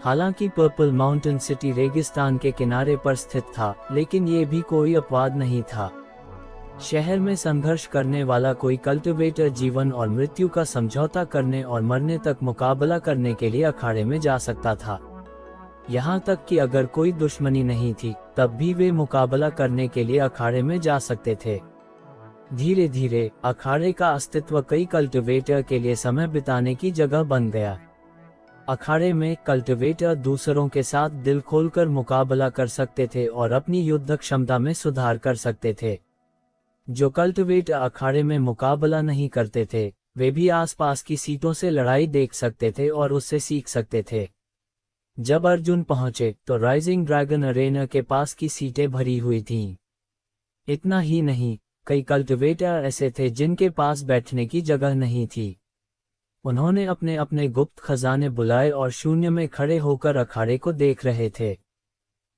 हालांकि पर्पल माउंटेन सिटी रेगिस्तान के किनारे पर स्थित था, लेकिन ये भी कोई अपवाद नहीं था। शहर में संघर्ष करने वाला कोई कल्टिवेटर जीवन और मृत्यु का समझौता करने और मरने तक मुकाबला करने के लिए अखाड़े में जा सकता था। यहाँ तक कि अगर कोई दुश्मनी नहीं थी, तब भी वे मुकाबला करने के लिए अखाड़े में जा सकते थे। धीरे धीरे अखाड़े का अस्तित्व कई कल्टिवेटर के लिए समय बिताने की जगह बन गया। अखाड़े में कल्टिवेटर दूसरों के साथ दिल खोलकर मुकाबला कर सकते थे और अपनी युद्ध क्षमता में सुधार कर सकते थे। जो कल्टिवेटर अखाड़े में मुकाबला नहीं करते थे, वे भी आसपास की सीटों से लड़ाई देख सकते थे और उससे सीख सकते थे। जब अर्जुन पहुंचे तो राइजिंग ड्रैगन अरेना के पास की सीटें भरी हुई थीं। इतना ही नहीं, कई कल्टिवेटर ऐसे थे जिनके पास बैठने की जगह नहीं थी। उन्होंने अपने अपने गुप्त खजाने बुलाए और शून्य में खड़े होकर अखाड़े को देख रहे थे।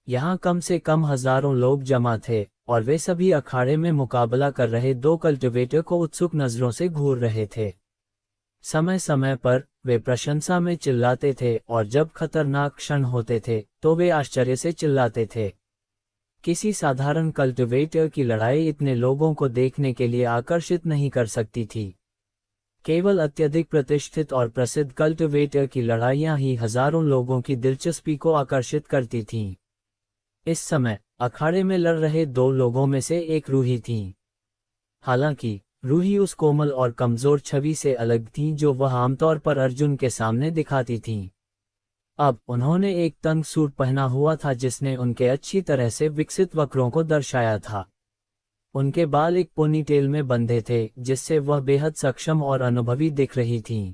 यहाँ कम से कम हजारों लोग जमा थे और वे सभी अखाड़े में मुकाबला कर रहे दो कल्टिवेटर को उत्सुक नजरों से घूर रहे थे। समय समय पर वे प्रशंसा में चिल्लाते थे और जब खतरनाक क्षण होते थे तो वे आश्चर्य से चिल्लाते थे। किसी साधारण कल्टिवेटर की लड़ाई इतने लोगों को देखने के लिए आकर्षित नहीं कर सकती थी। केवल अत्यधिक प्रतिष्ठित और प्रसिद्ध कल्टिवेटर की लड़ाइयां ही हजारों लोगों की दिलचस्पी को आकर्षित करती थीं। इस समय अखाड़े में लड़ रहे दो लोगों में से एक रूही थी। हालांकि रूही उस कोमल और कमजोर छवि से अलग थी जो वह आमतौर पर अर्जुन के सामने दिखाती थीं। अब उन्होंने एक तंग सूट पहना हुआ था जिसने उनके अच्छी तरह से विकसित वक्रों को दर्शाया था। उनके बाल एक पोनीटेल में बंधे थे, जिससे वह बेहद सक्षम और अनुभवी दिख रही थीं।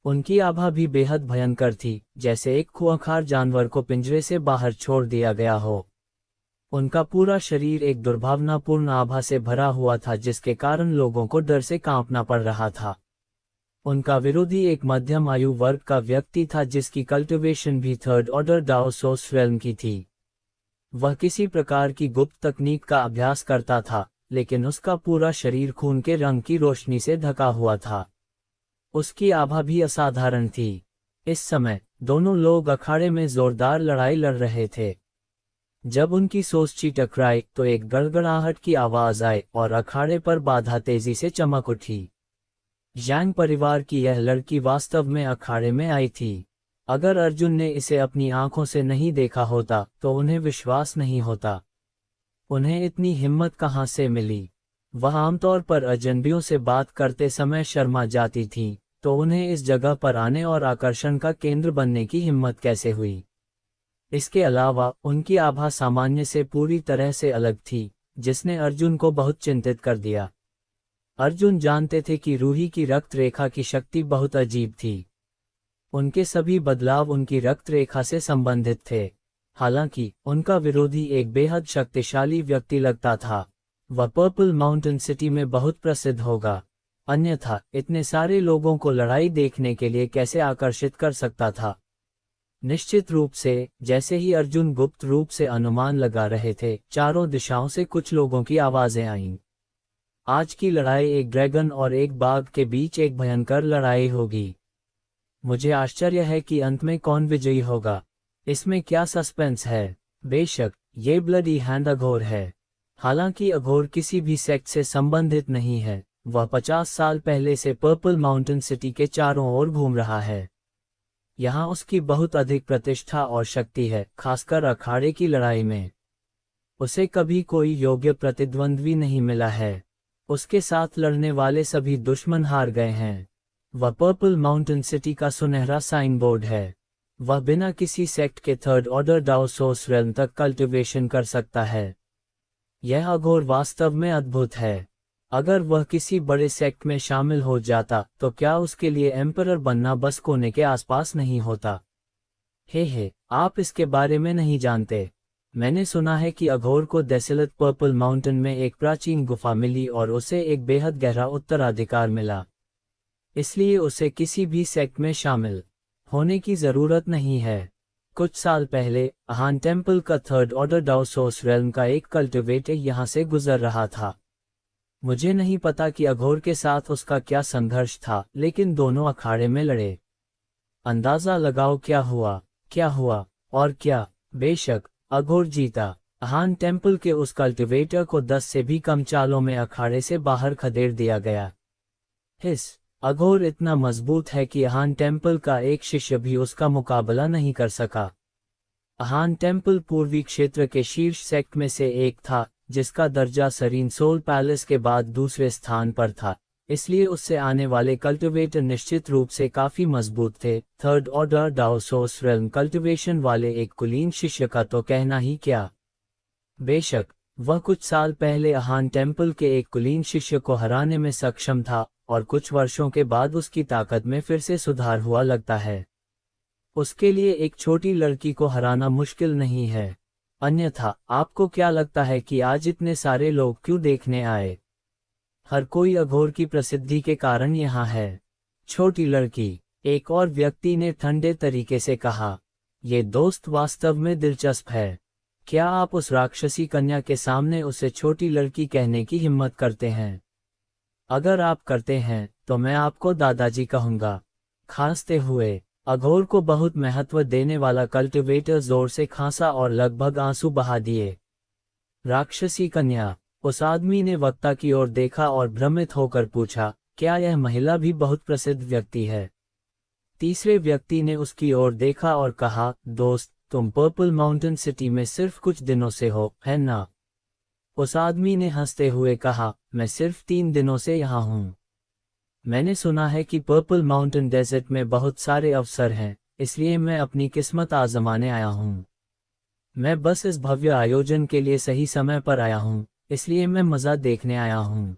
उनकी आभा भी बेहद भयंकर थी, जैसे एक खूंखार जानवर को पिंजरे से बाहर छोड़ दिया गया हो। उनका पूरा शरीर एक दुर्भावनापूर्ण आभा से भरा हुआ था, जिसके कारण लोगों को डर से कांपना पड़ रहा था। उनका विरोधी एक मध्यम आयु वर्ग का व्यक्ति था जिसकी कल्टिवेशन भी थर्ड ऑर्डर डाओसोस रेल्म की थी। वह किसी प्रकार की गुप्त तकनीक का अभ्यास करता था, लेकिन उसका पूरा शरीर खून के रंग की रोशनी से ढका हुआ था। उसकी आभा भी असाधारण थी। इस समय दोनों लोग अखाड़े में जोरदार लड़ाई लड़ रहे थे। जब उनकी सोचची टकराई तो एक गड़गड़ाहट की आवाज आई और अखाड़े पर बाधा तेजी से चमक उठी। यांग परिवार की यह लड़की वास्तव में अखाड़े में आई थी। अगर अर्जुन ने इसे अपनी आंखों से नहीं देखा होता तो उन्हें विश्वास नहीं होता। उन्हें इतनी हिम्मत कहां से मिली? वह आमतौर पर अजनबियों से बात करते समय शर्मा जाती थीं, तो उन्हें इस जगह पर आने और आकर्षण का केंद्र बनने की हिम्मत कैसे हुई? इसके अलावा उनकी आभा सामान्य से पूरी तरह से अलग थी, जिसने अर्जुन को बहुत चिंतित कर दिया। अर्जुन जानते थे कि रूही की रक्त रेखा की शक्ति बहुत अजीब थी। उनके सभी बदलाव उनकी रक्त रेखा से संबंधित थे। हालांकि उनका विरोधी एक बेहद शक्तिशाली व्यक्ति लगता था। वह पर्पल माउंटेन सिटी में बहुत प्रसिद्ध होगा, अन्यथा इतने सारे लोगों को लड़ाई देखने के लिए कैसे आकर्षित कर सकता था? निश्चित रूप से, जैसे ही अर्जुन गुप्त रूप से अनुमान लगा रहे थे, चारों दिशाओं से कुछ लोगों की आवाजें आईं। आज की लड़ाई एक ड्रैगन और एक बाघ के बीच एक भयंकर लड़ाई होगी। मुझे आश्चर्य है कि अंत में कौन विजयी होगा। इसमें क्या सस्पेंस है? बेशक ये ब्लडी हैंड अघोर है। हालांकि अघोर किसी भी सेक्ट से संबंधित नहीं है। वह 50 साल पहले से पर्पल माउंटेन सिटी के चारों ओर घूम रहा है। यहाँ उसकी बहुत अधिक प्रतिष्ठा और शक्ति है, खासकर अखाड़े की लड़ाई में। उसे कभी कोई योग्य प्रतिद्वंद्वी नहीं मिला है। उसके साथ लड़ने वाले सभी दुश्मन हार गए हैं। वह पर्पल माउंटेन सिटी का सुनहरा साइन बोर्ड है। वह बिना किसी सेक्ट के थर्ड ऑर्डर डाओसोस रेल्म तक कल्टिवेशन कर सकता है। यह अघोर वास्तव में अद्भुत है। अगर वह किसी बड़े सेक्ट में शामिल हो जाता तो क्या उसके लिए एम्परर बनना बस कोने के आसपास नहीं होता? हे, आप इसके बारे में नहीं जानते। मैंने सुना है कि अघोर को डेसोलेट पर्पल माउंटेन में एक प्राचीन गुफा मिली और उसे एक बेहद गहरा उत्तराधिकार मिला। इसलिए उसे किसी भी सेक्ट में शामिल होने की जरूरत नहीं है। कुछ साल पहले अहान टेम्पल का थर्ड ऑर्डर डाउसोस रेल्म का एक कल्टिवेटर यहाँ से गुजर रहा था। मुझे नहीं पता कि अघोर के साथ उसका क्या संघर्ष था, लेकिन दोनों अखाड़े में लड़े। अंदाजा लगाओ क्या हुआ और क्या। बेशक अघोर जीता। अहान टेम्पल के उस कल्टिवेटर को 10 से भी कम चालों में अखाड़े से बाहर खदेड़ दिया गया। अघोर इतना मजबूत है कि अहान टेम्पल का एक शिष्य भी उसका मुकाबला नहीं कर सका। अहान टेम्पल पूर्वी क्षेत्र के शीर्ष सेक्ट में से एक था, जिसका दर्जा सरीन सोल पैलेस के बाद दूसरे स्थान पर था, इसलिए उससे आने वाले कल्टिवेटर निश्चित रूप से काफी मजबूत थे। थर्ड ऑर्डर डाउसोस रेल्म कल्टिवेशन वाले एक कुलीन शिष्य का तो कहना ही क्या। बेशक वह कुछ साल पहले अहान टेम्पल के एक कुलीन शिष्य को हराने में सक्षम था, और कुछ वर्षों के बाद उसकी ताकत में फिर से सुधार हुआ लगता है। उसके लिए एक छोटी लड़की को हराना मुश्किल नहीं है। अन्यथा आपको क्या लगता है कि आज इतने सारे लोग क्यों देखने आए? हर कोई अघोर की प्रसिद्धि के कारण यहाँ है। छोटी लड़की, एक और व्यक्ति ने ठंडे तरीके से कहा। ये दोस्त वास्तव में दिलचस्प है। क्या आप उस राक्षसी कन्या के सामने उसे छोटी लड़की कहने की हिम्मत करते हैं? अगर आप करते हैं तो मैं आपको दादाजी कहूंगा। खांसते हुए अघोर को बहुत महत्व देने वाला कल्टिवेटर जोर से खांसा और लगभग आंसू बहा दिए। राक्षसी कन्या। उस आदमी ने वक्ता की ओर देखा और भ्रमित होकर पूछा, क्या यह महिला भी बहुत प्रसिद्ध व्यक्ति है? तीसरे व्यक्ति ने उसकी ओर देखा और कहा, दोस्त, तुम पर्पल माउंटेन सिटी में सिर्फ कुछ दिनों से हो, है ना? उस आदमी ने हंसते हुए कहा, मैं सिर्फ 3 दिनों से यहाँ हूँ। मैंने सुना है कि पर्पल माउंटेन डेजर्ट में बहुत सारे अवसर हैं, इसलिए मैं अपनी किस्मत आजमाने आया हूँ। मैं बस इस भव्य आयोजन के लिए सही समय पर आया हूँ, इसलिए मैं मज़ा देखने आया हूँ।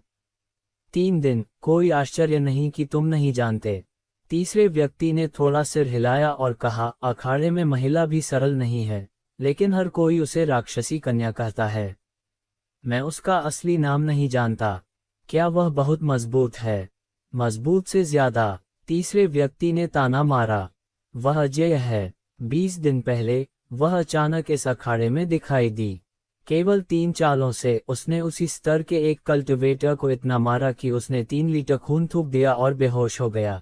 3 दिन, कोई आश्चर्य नहीं कि तुम नहीं जानते। तीसरे व्यक्ति ने थोड़ा सिर हिलाया और कहा, अखाड़े में महिला भी सरल नहीं है, लेकिन हर कोई उसे राक्षसी कन्या कहता है। मैं उसका असली नाम नहीं जानता। क्या वह बहुत मजबूत है? मजबूत से ज्यादा, तीसरे व्यक्ति ने ताना मारा। वह अजय है। 20 दिन पहले वह अचानक इस अखाड़े में दिखाई दी। केवल 3 चालों से उसने उसी स्तर के एक कल्टिवेटर को इतना मारा कि उसने 3 लीटर खून थूक दिया और बेहोश हो गया।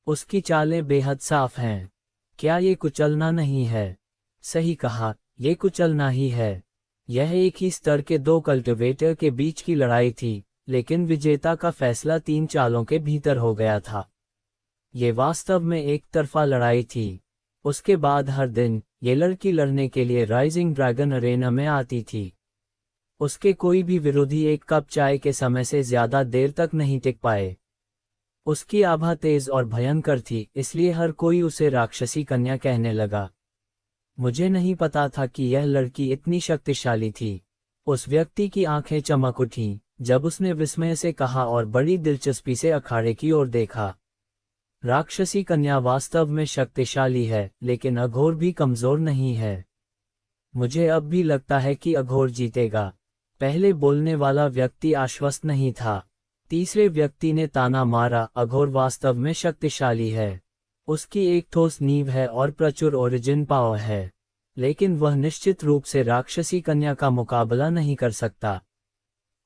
उसकी चालें बेहद साफ हैं। क्या ये कुचलना नहीं है? सही कहा, ये कुचलना ही है। यह एक ही स्तर के 2 कल्टिवेटर के बीच की लड़ाई थी, लेकिन विजेता का फैसला 3 चालों के भीतर हो गया था। ये वास्तव में एक तरफा लड़ाई थी। उसके बाद हर दिन ये लड़की लड़ने के लिए राइजिंग ड्रैगन अरेना में आती थी। उसके कोई भी विरोधी एक कप चाय के समय से ज्यादा देर तक नहीं टिक पाए। उसकी आभा तेज और भयंकर थी, इसलिए हर कोई उसे राक्षसी कन्या कहने लगा। मुझे नहीं पता था कि यह लड़की इतनी शक्तिशाली थी। उस व्यक्ति की आंखें चमक उठीं जब उसने विस्मय से कहा और बड़ी दिलचस्पी से अखाड़े की ओर देखा। राक्षसी कन्या वास्तव में शक्तिशाली है, लेकिन अघोर भी कमजोर नहीं है। मुझे अब भी लगता है कि अघोर जीतेगा। पहले बोलने वाला व्यक्ति आश्वस्त नहीं था। तीसरे व्यक्ति ने ताना मारा, अघोर वास्तव में शक्तिशाली है। उसकी एक ठोस नींव है और प्रचुर ओरिजिन पावर है, लेकिन वह निश्चित रूप से राक्षसी कन्या का मुकाबला नहीं कर सकता।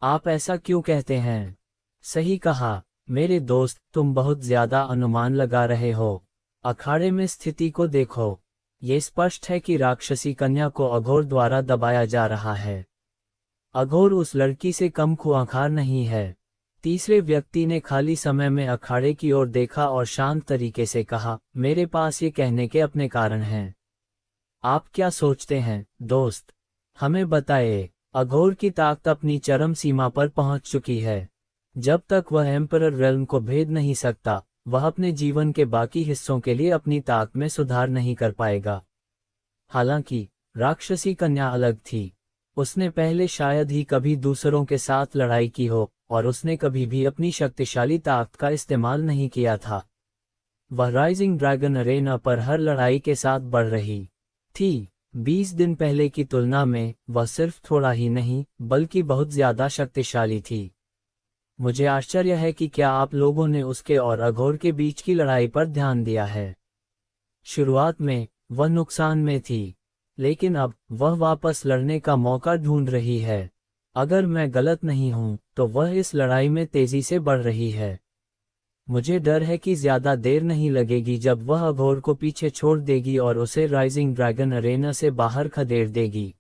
आप ऐसा क्यों कहते हैं? सही कहा मेरे दोस्त, तुम बहुत ज्यादा अनुमान लगा रहे हो। अखाड़े में स्थिति को देखो। ये स्पष्ट है कि राक्षसी कन्या को अघोर द्वारा दबाया जा रहा है। अघोर उस लड़की से कम खूंखार नहीं है। तीसरे व्यक्ति ने खाली समय में अखाड़े की ओर देखा और शांत तरीके से कहा, मेरे पास ये कहने के अपने कारण हैं। आप क्या सोचते हैं, दोस्त? हमें बताइए। अघोर की ताकत अपनी चरम सीमा पर पहुंच चुकी है। जब तक वह एम्परर रेल्म को भेद नहीं सकता, वह अपने जीवन के बाकी हिस्सों के लिए अपनी ताकत में सुधार नहीं कर पाएगा। हालांकि राक्षसी कन्या अलग थी। उसने पहले शायद ही कभी दूसरों के साथ लड़ाई की हो, और उसने कभी भी अपनी शक्तिशाली ताकत का इस्तेमाल नहीं किया था। वह राइजिंग ड्रैगन अरेना पर हर लड़ाई के साथ बढ़ रही थी। 20 दिन पहले की तुलना में वह सिर्फ थोड़ा ही नहीं, बल्कि बहुत ज्यादा शक्तिशाली थी। मुझे आश्चर्य है कि क्या आप लोगों ने उसके और अघोर के बीच की लड़ाई पर ध्यान दिया है। शुरुआत में वह नुकसान में थी, लेकिन अब वह वापस लड़ने का मौका ढूंढ रही है। अगर मैं गलत नहीं हूं, तो वह इस लड़ाई में तेजी से बढ़ रही है। मुझे डर है कि ज्यादा देर नहीं लगेगी जब वह अघोर को पीछे छोड़ देगी और उसे राइजिंग ड्रैगन अरेना से बाहर खदेड़ देगी।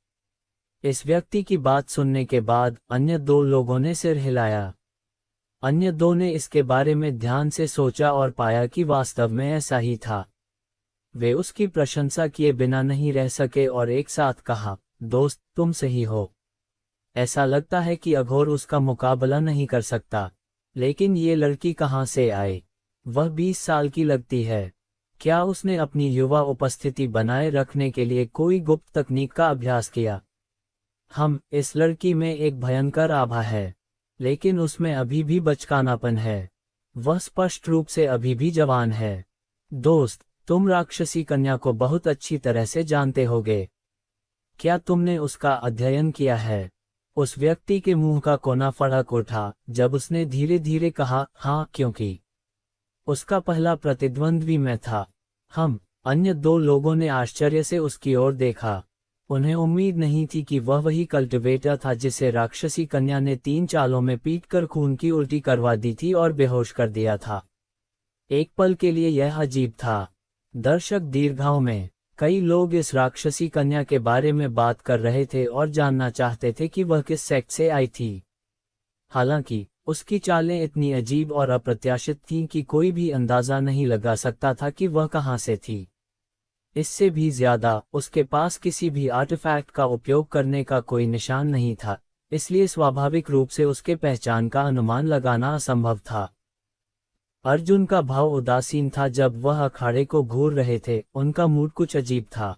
इस व्यक्ति की बात सुनने के बाद अन्य दो लोगों ने सिर हिलाया। अन्य दो ने इसके बारे में ध्यान से सोचा और पाया कि वास्तव में ऐसा ही था। वे उसकी प्रशंसा किए बिना नहीं रह सके और एक साथ कहा, दोस्त, तुम सही हो। ऐसा लगता है कि अघोर उसका मुकाबला नहीं कर सकता। लेकिन ये लड़की कहाँ से आए? वह 20 साल की लगती है। क्या उसने अपनी युवा उपस्थिति बनाए रखने के लिए कोई गुप्त तकनीक का अभ्यास किया? इस लड़की में एक भयंकर आभा है, लेकिन उसमें अभी भी बचकानापन है। वह स्पष्ट रूप से अभी भी जवान है। दोस्त, तुम राक्षसी कन्या को बहुत अच्छी तरह से जानते होगे। क्या तुमने उसका अध्ययन किया है? उस व्यक्ति के मुंह का कोना फड़क उठा जब उसने धीरे धीरे कहा, हाँ, क्योंकि उसका पहला प्रतिद्वंद्वी मैं था। अन्य दो लोगों ने आश्चर्य से उसकी ओर देखा। उन्हें उम्मीद नहीं थी कि वह वही कल्टिवेटर था जिसे राक्षसी कन्या ने 3 चालों में पीटकर खून की उल्टी करवा दी थी और बेहोश कर दिया था। एक पल के लिए यह अजीब था। दर्शक दीर्घाओं में कई लोग इस राक्षसी कन्या के बारे में बात कर रहे थे और जानना चाहते थे कि वह किस सेक्ट से आई थी। हालांकि उसकी चालें इतनी अजीब और अप्रत्याशित थीं कि कोई भी अंदाजा नहीं लगा सकता था कि वह कहां से थी। इससे भी ज्यादा, उसके पास किसी भी आर्टिफैक्ट का उपयोग करने का कोई निशान नहीं था, इसलिए स्वाभाविक रूप से उसके पहचान का अनुमान लगाना असंभव था। अर्जुन का भाव उदासीन था जब वह अखाड़े को घूर रहे थे। उनका मूड कुछ अजीब था।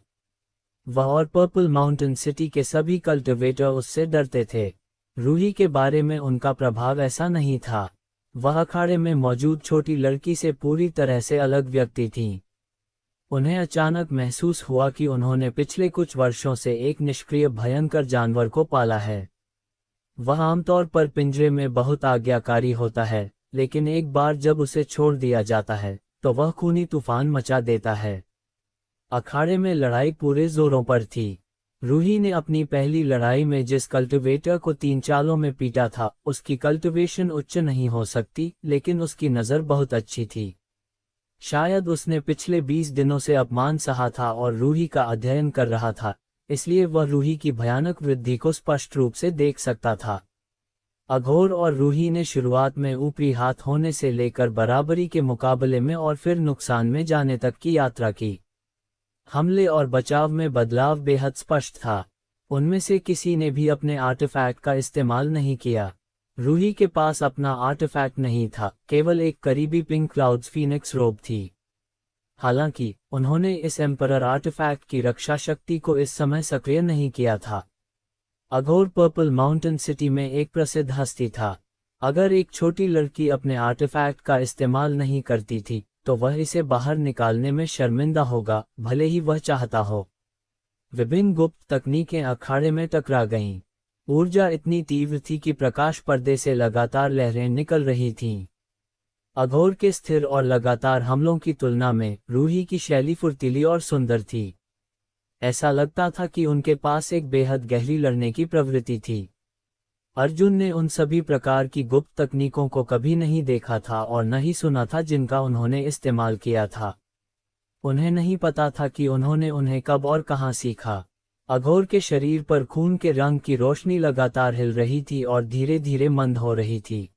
वह और पर्पल माउंटेन सिटी के सभी कल्टिवेटर उससे डरते थे। रूही के बारे में उनका प्रभाव ऐसा नहीं था। वह अखाड़े में मौजूद छोटी लड़की से पूरी तरह से अलग व्यक्ति थी। उन्हें अचानक महसूस हुआ कि उन्होंने पिछले कुछ वर्षों से एक निष्क्रिय भयंकर जानवर को पाला है। वह आमतौर पर पिंजरे में बहुत आज्ञाकारी होता है, लेकिन एक बार जब उसे छोड़ दिया जाता है, तो वह खूनी तूफान मचा देता है। अखाड़े में लड़ाई पूरे जोरों पर थी। रूही ने अपनी पहली लड़ाई में जिस कल्टिवेटर को 3 चालों में पीटा था, उसकी कल्टिवेशन उच्च नहीं हो सकती, लेकिन उसकी नज़र बहुत अच्छी थी। शायद उसने पिछले 20 दिनों से अपमान सहा था और रूही का अध्ययन कर रहा था, इसलिए वह रूही की भयानक वृद्धि को स्पष्ट रूप से देख सकता था। अघोर और रूही ने शुरुआत में ऊपरी हाथ होने से लेकर बराबरी के मुकाबले में और फिर नुकसान में जाने तक की यात्रा की। हमले और बचाव में बदलाव बेहद स्पष्ट था। उनमें से किसी ने भी अपने आर्टिफैक्ट का इस्तेमाल नहीं किया। रूही के पास अपना आर्टिफैक्ट नहीं था, केवल एक करीबी पिंक क्लाउड्स फीनिक्स रोब थी। हालांकि उन्होंने इस एम्परर आर्टिफैक्ट की रक्षा शक्ति को इस समय सक्रिय नहीं किया था। अघोर पर्पल माउंटेन सिटी में एक प्रसिद्ध हस्ती था। अगर एक छोटी लड़की अपने आर्टिफैक्ट का इस्तेमाल नहीं करती थी, तो वह इसे बाहर निकालने में शर्मिंदा होगा, भले ही वह चाहता हो। विभिन्न गुप्त तकनीकें अखाड़े में टकरा गईं। ऊर्जा इतनी तीव्र थी कि प्रकाश पर्दे से लगातार लहरें निकल रही थीं। अघोर के स्थिर और लगातार हमलों की तुलना में रूही की शैली फुर्तीली और सुंदर थी। ऐसा लगता था कि उनके पास एक बेहद गहरी लड़ने की प्रवृत्ति थी। अर्जुन ने उन सभी प्रकार की गुप्त तकनीकों को कभी नहीं देखा था और न ही सुना था जिनका उन्होंने इस्तेमाल किया था। उन्हें नहीं पता था कि उन्होंने उन्हें कब और कहां सीखा। अघोर के शरीर पर खून के रंग की रोशनी लगातार हिल रही थी और धीरे धीरे मंद हो रही थी,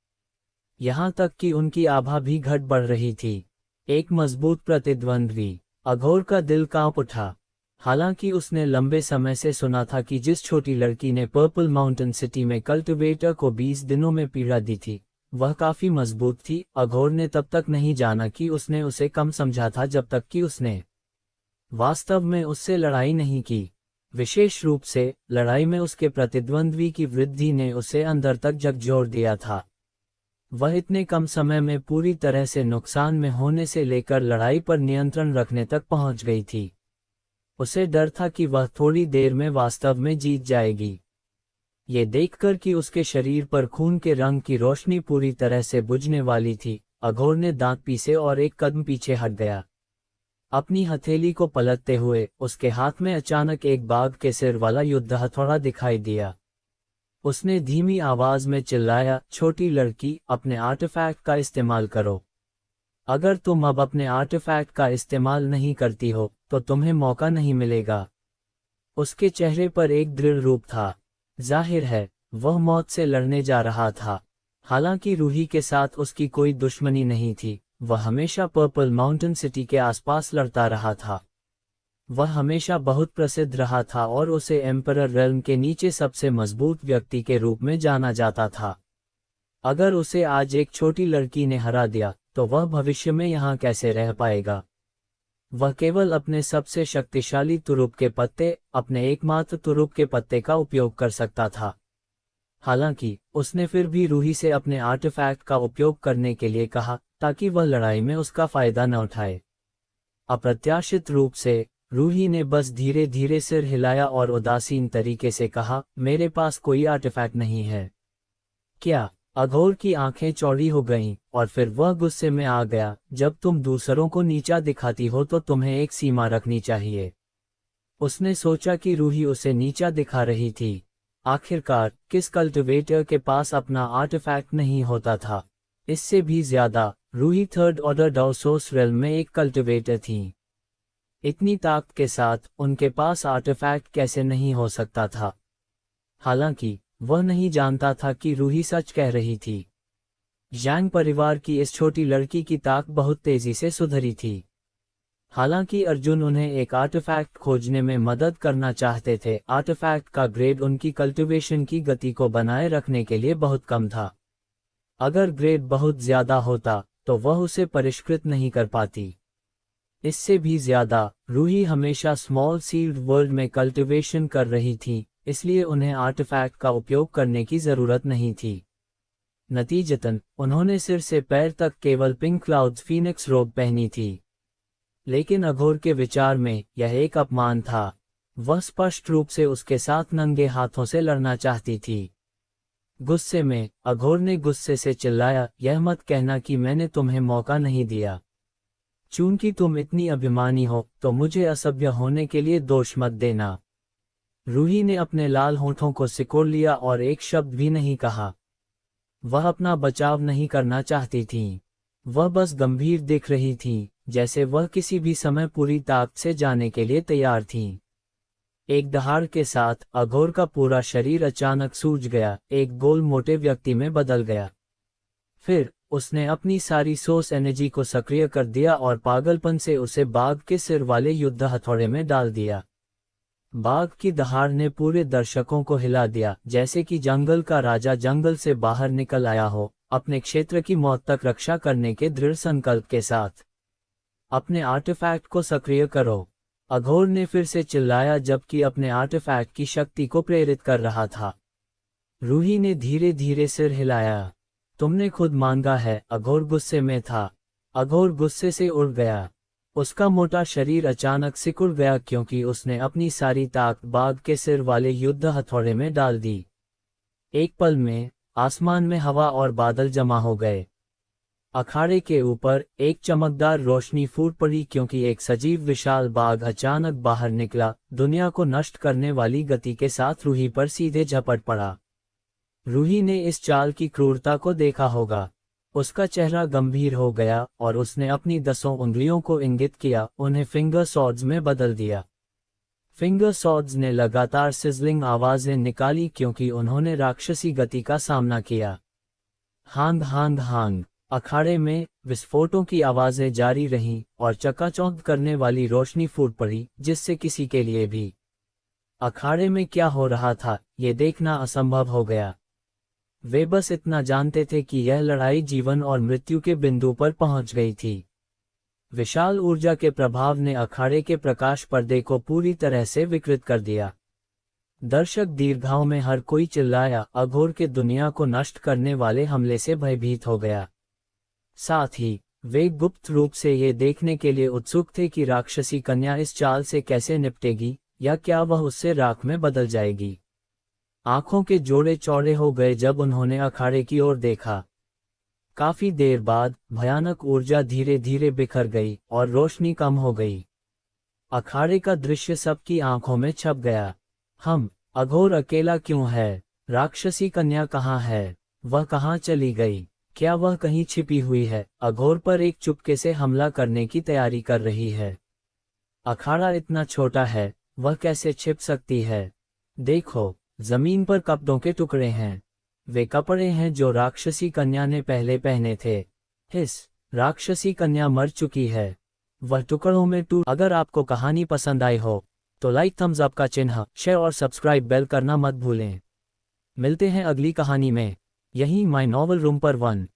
यहाँ तक कि उनकी आभा भी घट बढ़ रही थी। एक मजबूत प्रतिद्वंद्वी। अघोर का दिल कांप उठा। हालांकि उसने लंबे समय से सुना था कि जिस छोटी लड़की ने पर्पल माउंटेन सिटी में कल्टिवेटर को 20 दिनों में पीड़ा दी थी, वह काफी मजबूत थी। अघोर ने तब तक नहीं जाना कि उसने उसे कम समझा था जब तक कि उसने वास्तव में उससे लड़ाई नहीं की। विशेष रूप से लड़ाई में उसके प्रतिद्वंद्वी की वृद्धि ने उसे अंदर तक झकझोर दिया था। वह इतने कम समय में पूरी तरह से नुकसान में होने से लेकर लड़ाई पर नियंत्रण रखने तक पहुंच गई थी। उसे डर था कि वह थोड़ी देर में वास्तव में जीत जाएगी। ये देखकर कि उसके शरीर पर खून के रंग की रोशनी पूरी तरह से बुझने वाली थी, अघोर ने दांत पीसे और एक कदम पीछे हट गया। अपनी हथेली को पलटते हुए उसके हाथ में अचानक एक बाघ के सिर वाला युद्ध हथौड़ा दिखाई दिया। उसने धीमी आवाज में चिल्लाया, छोटी लड़की, अपने आर्टिफैक्ट का इस्तेमाल करो। अगर तुम अब अपने आर्टिफैक्ट का इस्तेमाल नहीं करती हो तो तुम्हें मौका नहीं मिलेगा। उसके चेहरे पर एक दृढ़ रूप था। जाहिर है वह मौत से लड़ने जा रहा था। हालांकि रूही के साथ उसकी कोई दुश्मनी नहीं थी, वह हमेशा पर्पल माउंटेन सिटी के आसपास लड़ता रहा था। वह हमेशा बहुत प्रसिद्ध रहा था और उसे एम्परर रेल्म के नीचे सबसे मजबूत व्यक्ति के रूप में जाना जाता था। अगर उसे आज एक छोटी लड़की ने हरा दिया तो वह भविष्य में यहाँ कैसे रह पाएगा। वह केवल अपने सबसे शक्तिशाली तुरुप के पत्ते, अपने एकमात्र तुरुप के पत्ते का उपयोग कर सकता था। हालांकि उसने फिर भी रूही से अपने आर्टिफैक्ट का उपयोग करने के लिए कहा ताकि वह लड़ाई में उसका फायदा न उठाए। अप्रत्याशित रूप से रूही ने बस धीरे धीरे सिर हिलाया और उदासीन तरीके से कहा, मेरे पास कोई आर्टिफैक्ट नहीं है। क्या? अघोर की आंखें चौड़ी हो गईं और फिर वह गुस्से में आ गया, जब तुम दूसरों को नीचा दिखाती हो तो तुम्हें एक सीमा रखनी चाहिए। उसने सोचा कि रूही उसे नीचा दिखा रही थी। आखिरकार किस कल्टिवेटर के पास अपना आर्टिफैक्ट नहीं होता था। इससे भी ज्यादा, रूही थर्ड ऑर्डर डाउसोस रेल्म में एक कल्टिवेटर थी। इतनी ताकत के साथ उनके पास आर्टिफैक्ट कैसे नहीं हो सकता था। हालांकि वह नहीं जानता था कि रूही सच कह रही थी। यांग परिवार की इस छोटी लड़की की ताकत बहुत तेजी से सुधरी थी। हालांकि अर्जुन उन्हें एक आर्टिफैक्ट खोजने में मदद करना चाहते थे, आर्टिफैक्ट का ग्रेड उनकी कल्टिवेशन की गति को बनाए रखने के लिए बहुत कम था। अगर ग्रेड बहुत ज्यादा होता तो वह उसे परिष्कृत नहीं कर पाती। इससे भी ज्यादा, रूही हमेशा स्मॉल सील्ड वर्ल्ड में कल्टिवेशन कर रही थी, इसलिए उन्हें आर्टिफैक्ट का उपयोग करने की जरूरत नहीं थी। नतीजतन उन्होंने सिर से पैर तक केवल पिंक क्लाउड्स फीनिक्स रोब पहनी थी। लेकिन अघोर के विचार में यह एक अपमान था। वह स्पष्ट रूप से उसके साथ नंगे हाथों से लड़ना चाहती थी। गुस्से में अघोर ने गुस्से से चिल्लाया, यह मत कहना कि मैंने तुम्हें मौका नहीं दिया। चूंकि तुम इतनी अभिमानी हो तो मुझे असभ्य होने के लिए दोष मत देना। रूही ने अपने लाल होठों को सिकोड़ लिया और एक शब्द भी नहीं कहा। वह अपना बचाव नहीं करना चाहती थी। वह बस गंभीर दिख रही थी, जैसे वह किसी भी समय पूरी ताकत से जाने के लिए तैयार थी। एक दहाड़ के साथ अघोर का पूरा शरीर अचानक सूज गया, एक गोल मोटे व्यक्ति में बदल गया। फिर उसने अपनी सारी सोर्स एनर्जी को सक्रिय कर दिया और पागलपन से उसे बाघ के सिर वाले युद्ध हथौड़े में डाल दिया। बाघ की दहाड़ ने पूरे दर्शकों को हिला दिया, जैसे कि जंगल का राजा जंगल से बाहर निकल आया हो, अपने क्षेत्र की मौत तक रक्षा करने के दृढ़ संकल्प के साथ। अपने आर्टिफैक्ट को सक्रिय करो, अघोर ने फिर से चिल्लाया, जबकि अपने आर्टिफैक्ट की शक्ति को प्रेरित कर रहा था। रूही ने धीरे धीरे सिर हिलाया। तुमने खुद मांगा है। अघोर गुस्से में था। अघोर गुस्से से उड़ गया। उसका मोटा शरीर अचानक सिकुड़ गया क्योंकि उसने अपनी सारी ताकत बाघ के सिर वाले युद्ध हथौड़े में डाल दी। एक पल में आसमान में हवा और बादल जमा हो गए। अखाड़े के ऊपर एक चमकदार रोशनी फूट पड़ी क्योंकि एक सजीव विशाल बाघ अचानक बाहर निकला, दुनिया को नष्ट करने वाली गति के साथ रूही पर सीधे झपट पड़ा। रूही ने इस चाल की क्रूरता को देखा होगा। उसका चेहरा गंभीर हो गया और उसने अपनी 10 उंगलियों को इंगित किया, उन्हें फिंगर सॉर्ड्स में बदल दिया। फिंगर सॉर्ड्स ने लगातार सिजलिंग आवाजें निकाली क्योंकि उन्होंने राक्षसी गति का सामना किया। Hong Hong Hong. अखाड़े में विस्फोटों की आवाजें जारी रहीं और चकाचौंध करने वाली रोशनी फूट पड़ी, जिससे किसी के लिए भी अखाड़े में क्या हो रहा था ये देखना असंभव हो गया। वे बस इतना जानते थे कि यह लड़ाई जीवन और मृत्यु के बिंदु पर पहुंच गई थी। विशाल ऊर्जा के प्रभाव ने अखाड़े के प्रकाश पर्दे को पूरी तरह से विकृत कर दिया। दर्शक दीर्घाओं में हर कोई चिल्लाया, अघोर के दुनिया को नष्ट करने वाले हमले से भयभीत हो गया। साथ ही वे गुप्त रूप से ये देखने के लिए उत्सुक थे कि राक्षसी कन्या इस चाल से कैसे निपटेगी, या क्या वह उससे राख में बदल जाएगी। आंखों के जोड़े चौड़े हो गए जब उन्होंने अखाड़े की ओर देखा। काफी देर बाद भयानक ऊर्जा धीरे धीरे बिखर गई और रोशनी कम हो गई। अखाड़े का दृश्य सबकी आंखों में छप गया। अघोर अकेला क्यों है? राक्षसी कन्या कहाँ है? वह कहाँ चली गई? क्या वह कहीं छिपी हुई है? अघोर पर एक चुपके से हमला करने की तैयारी कर रही है। अखाड़ा इतना छोटा है, वह कैसे छिप सकती है? देखो, जमीन पर कपड़ों के टुकड़े हैं। वे कपड़े हैं जो राक्षसी कन्या ने पहले पहने थे। राक्षसी कन्या मर चुकी है। वह टुकड़ों में टूट। अगर आपको कहानी पसंद आई हो तो लाइक, थम्स अप का चिन्ह, शेयर और सब्सक्राइब बेल करना मत भूलें। मिलते हैं अगली कहानी में, यहीं माय नॉवल रूम पर 1।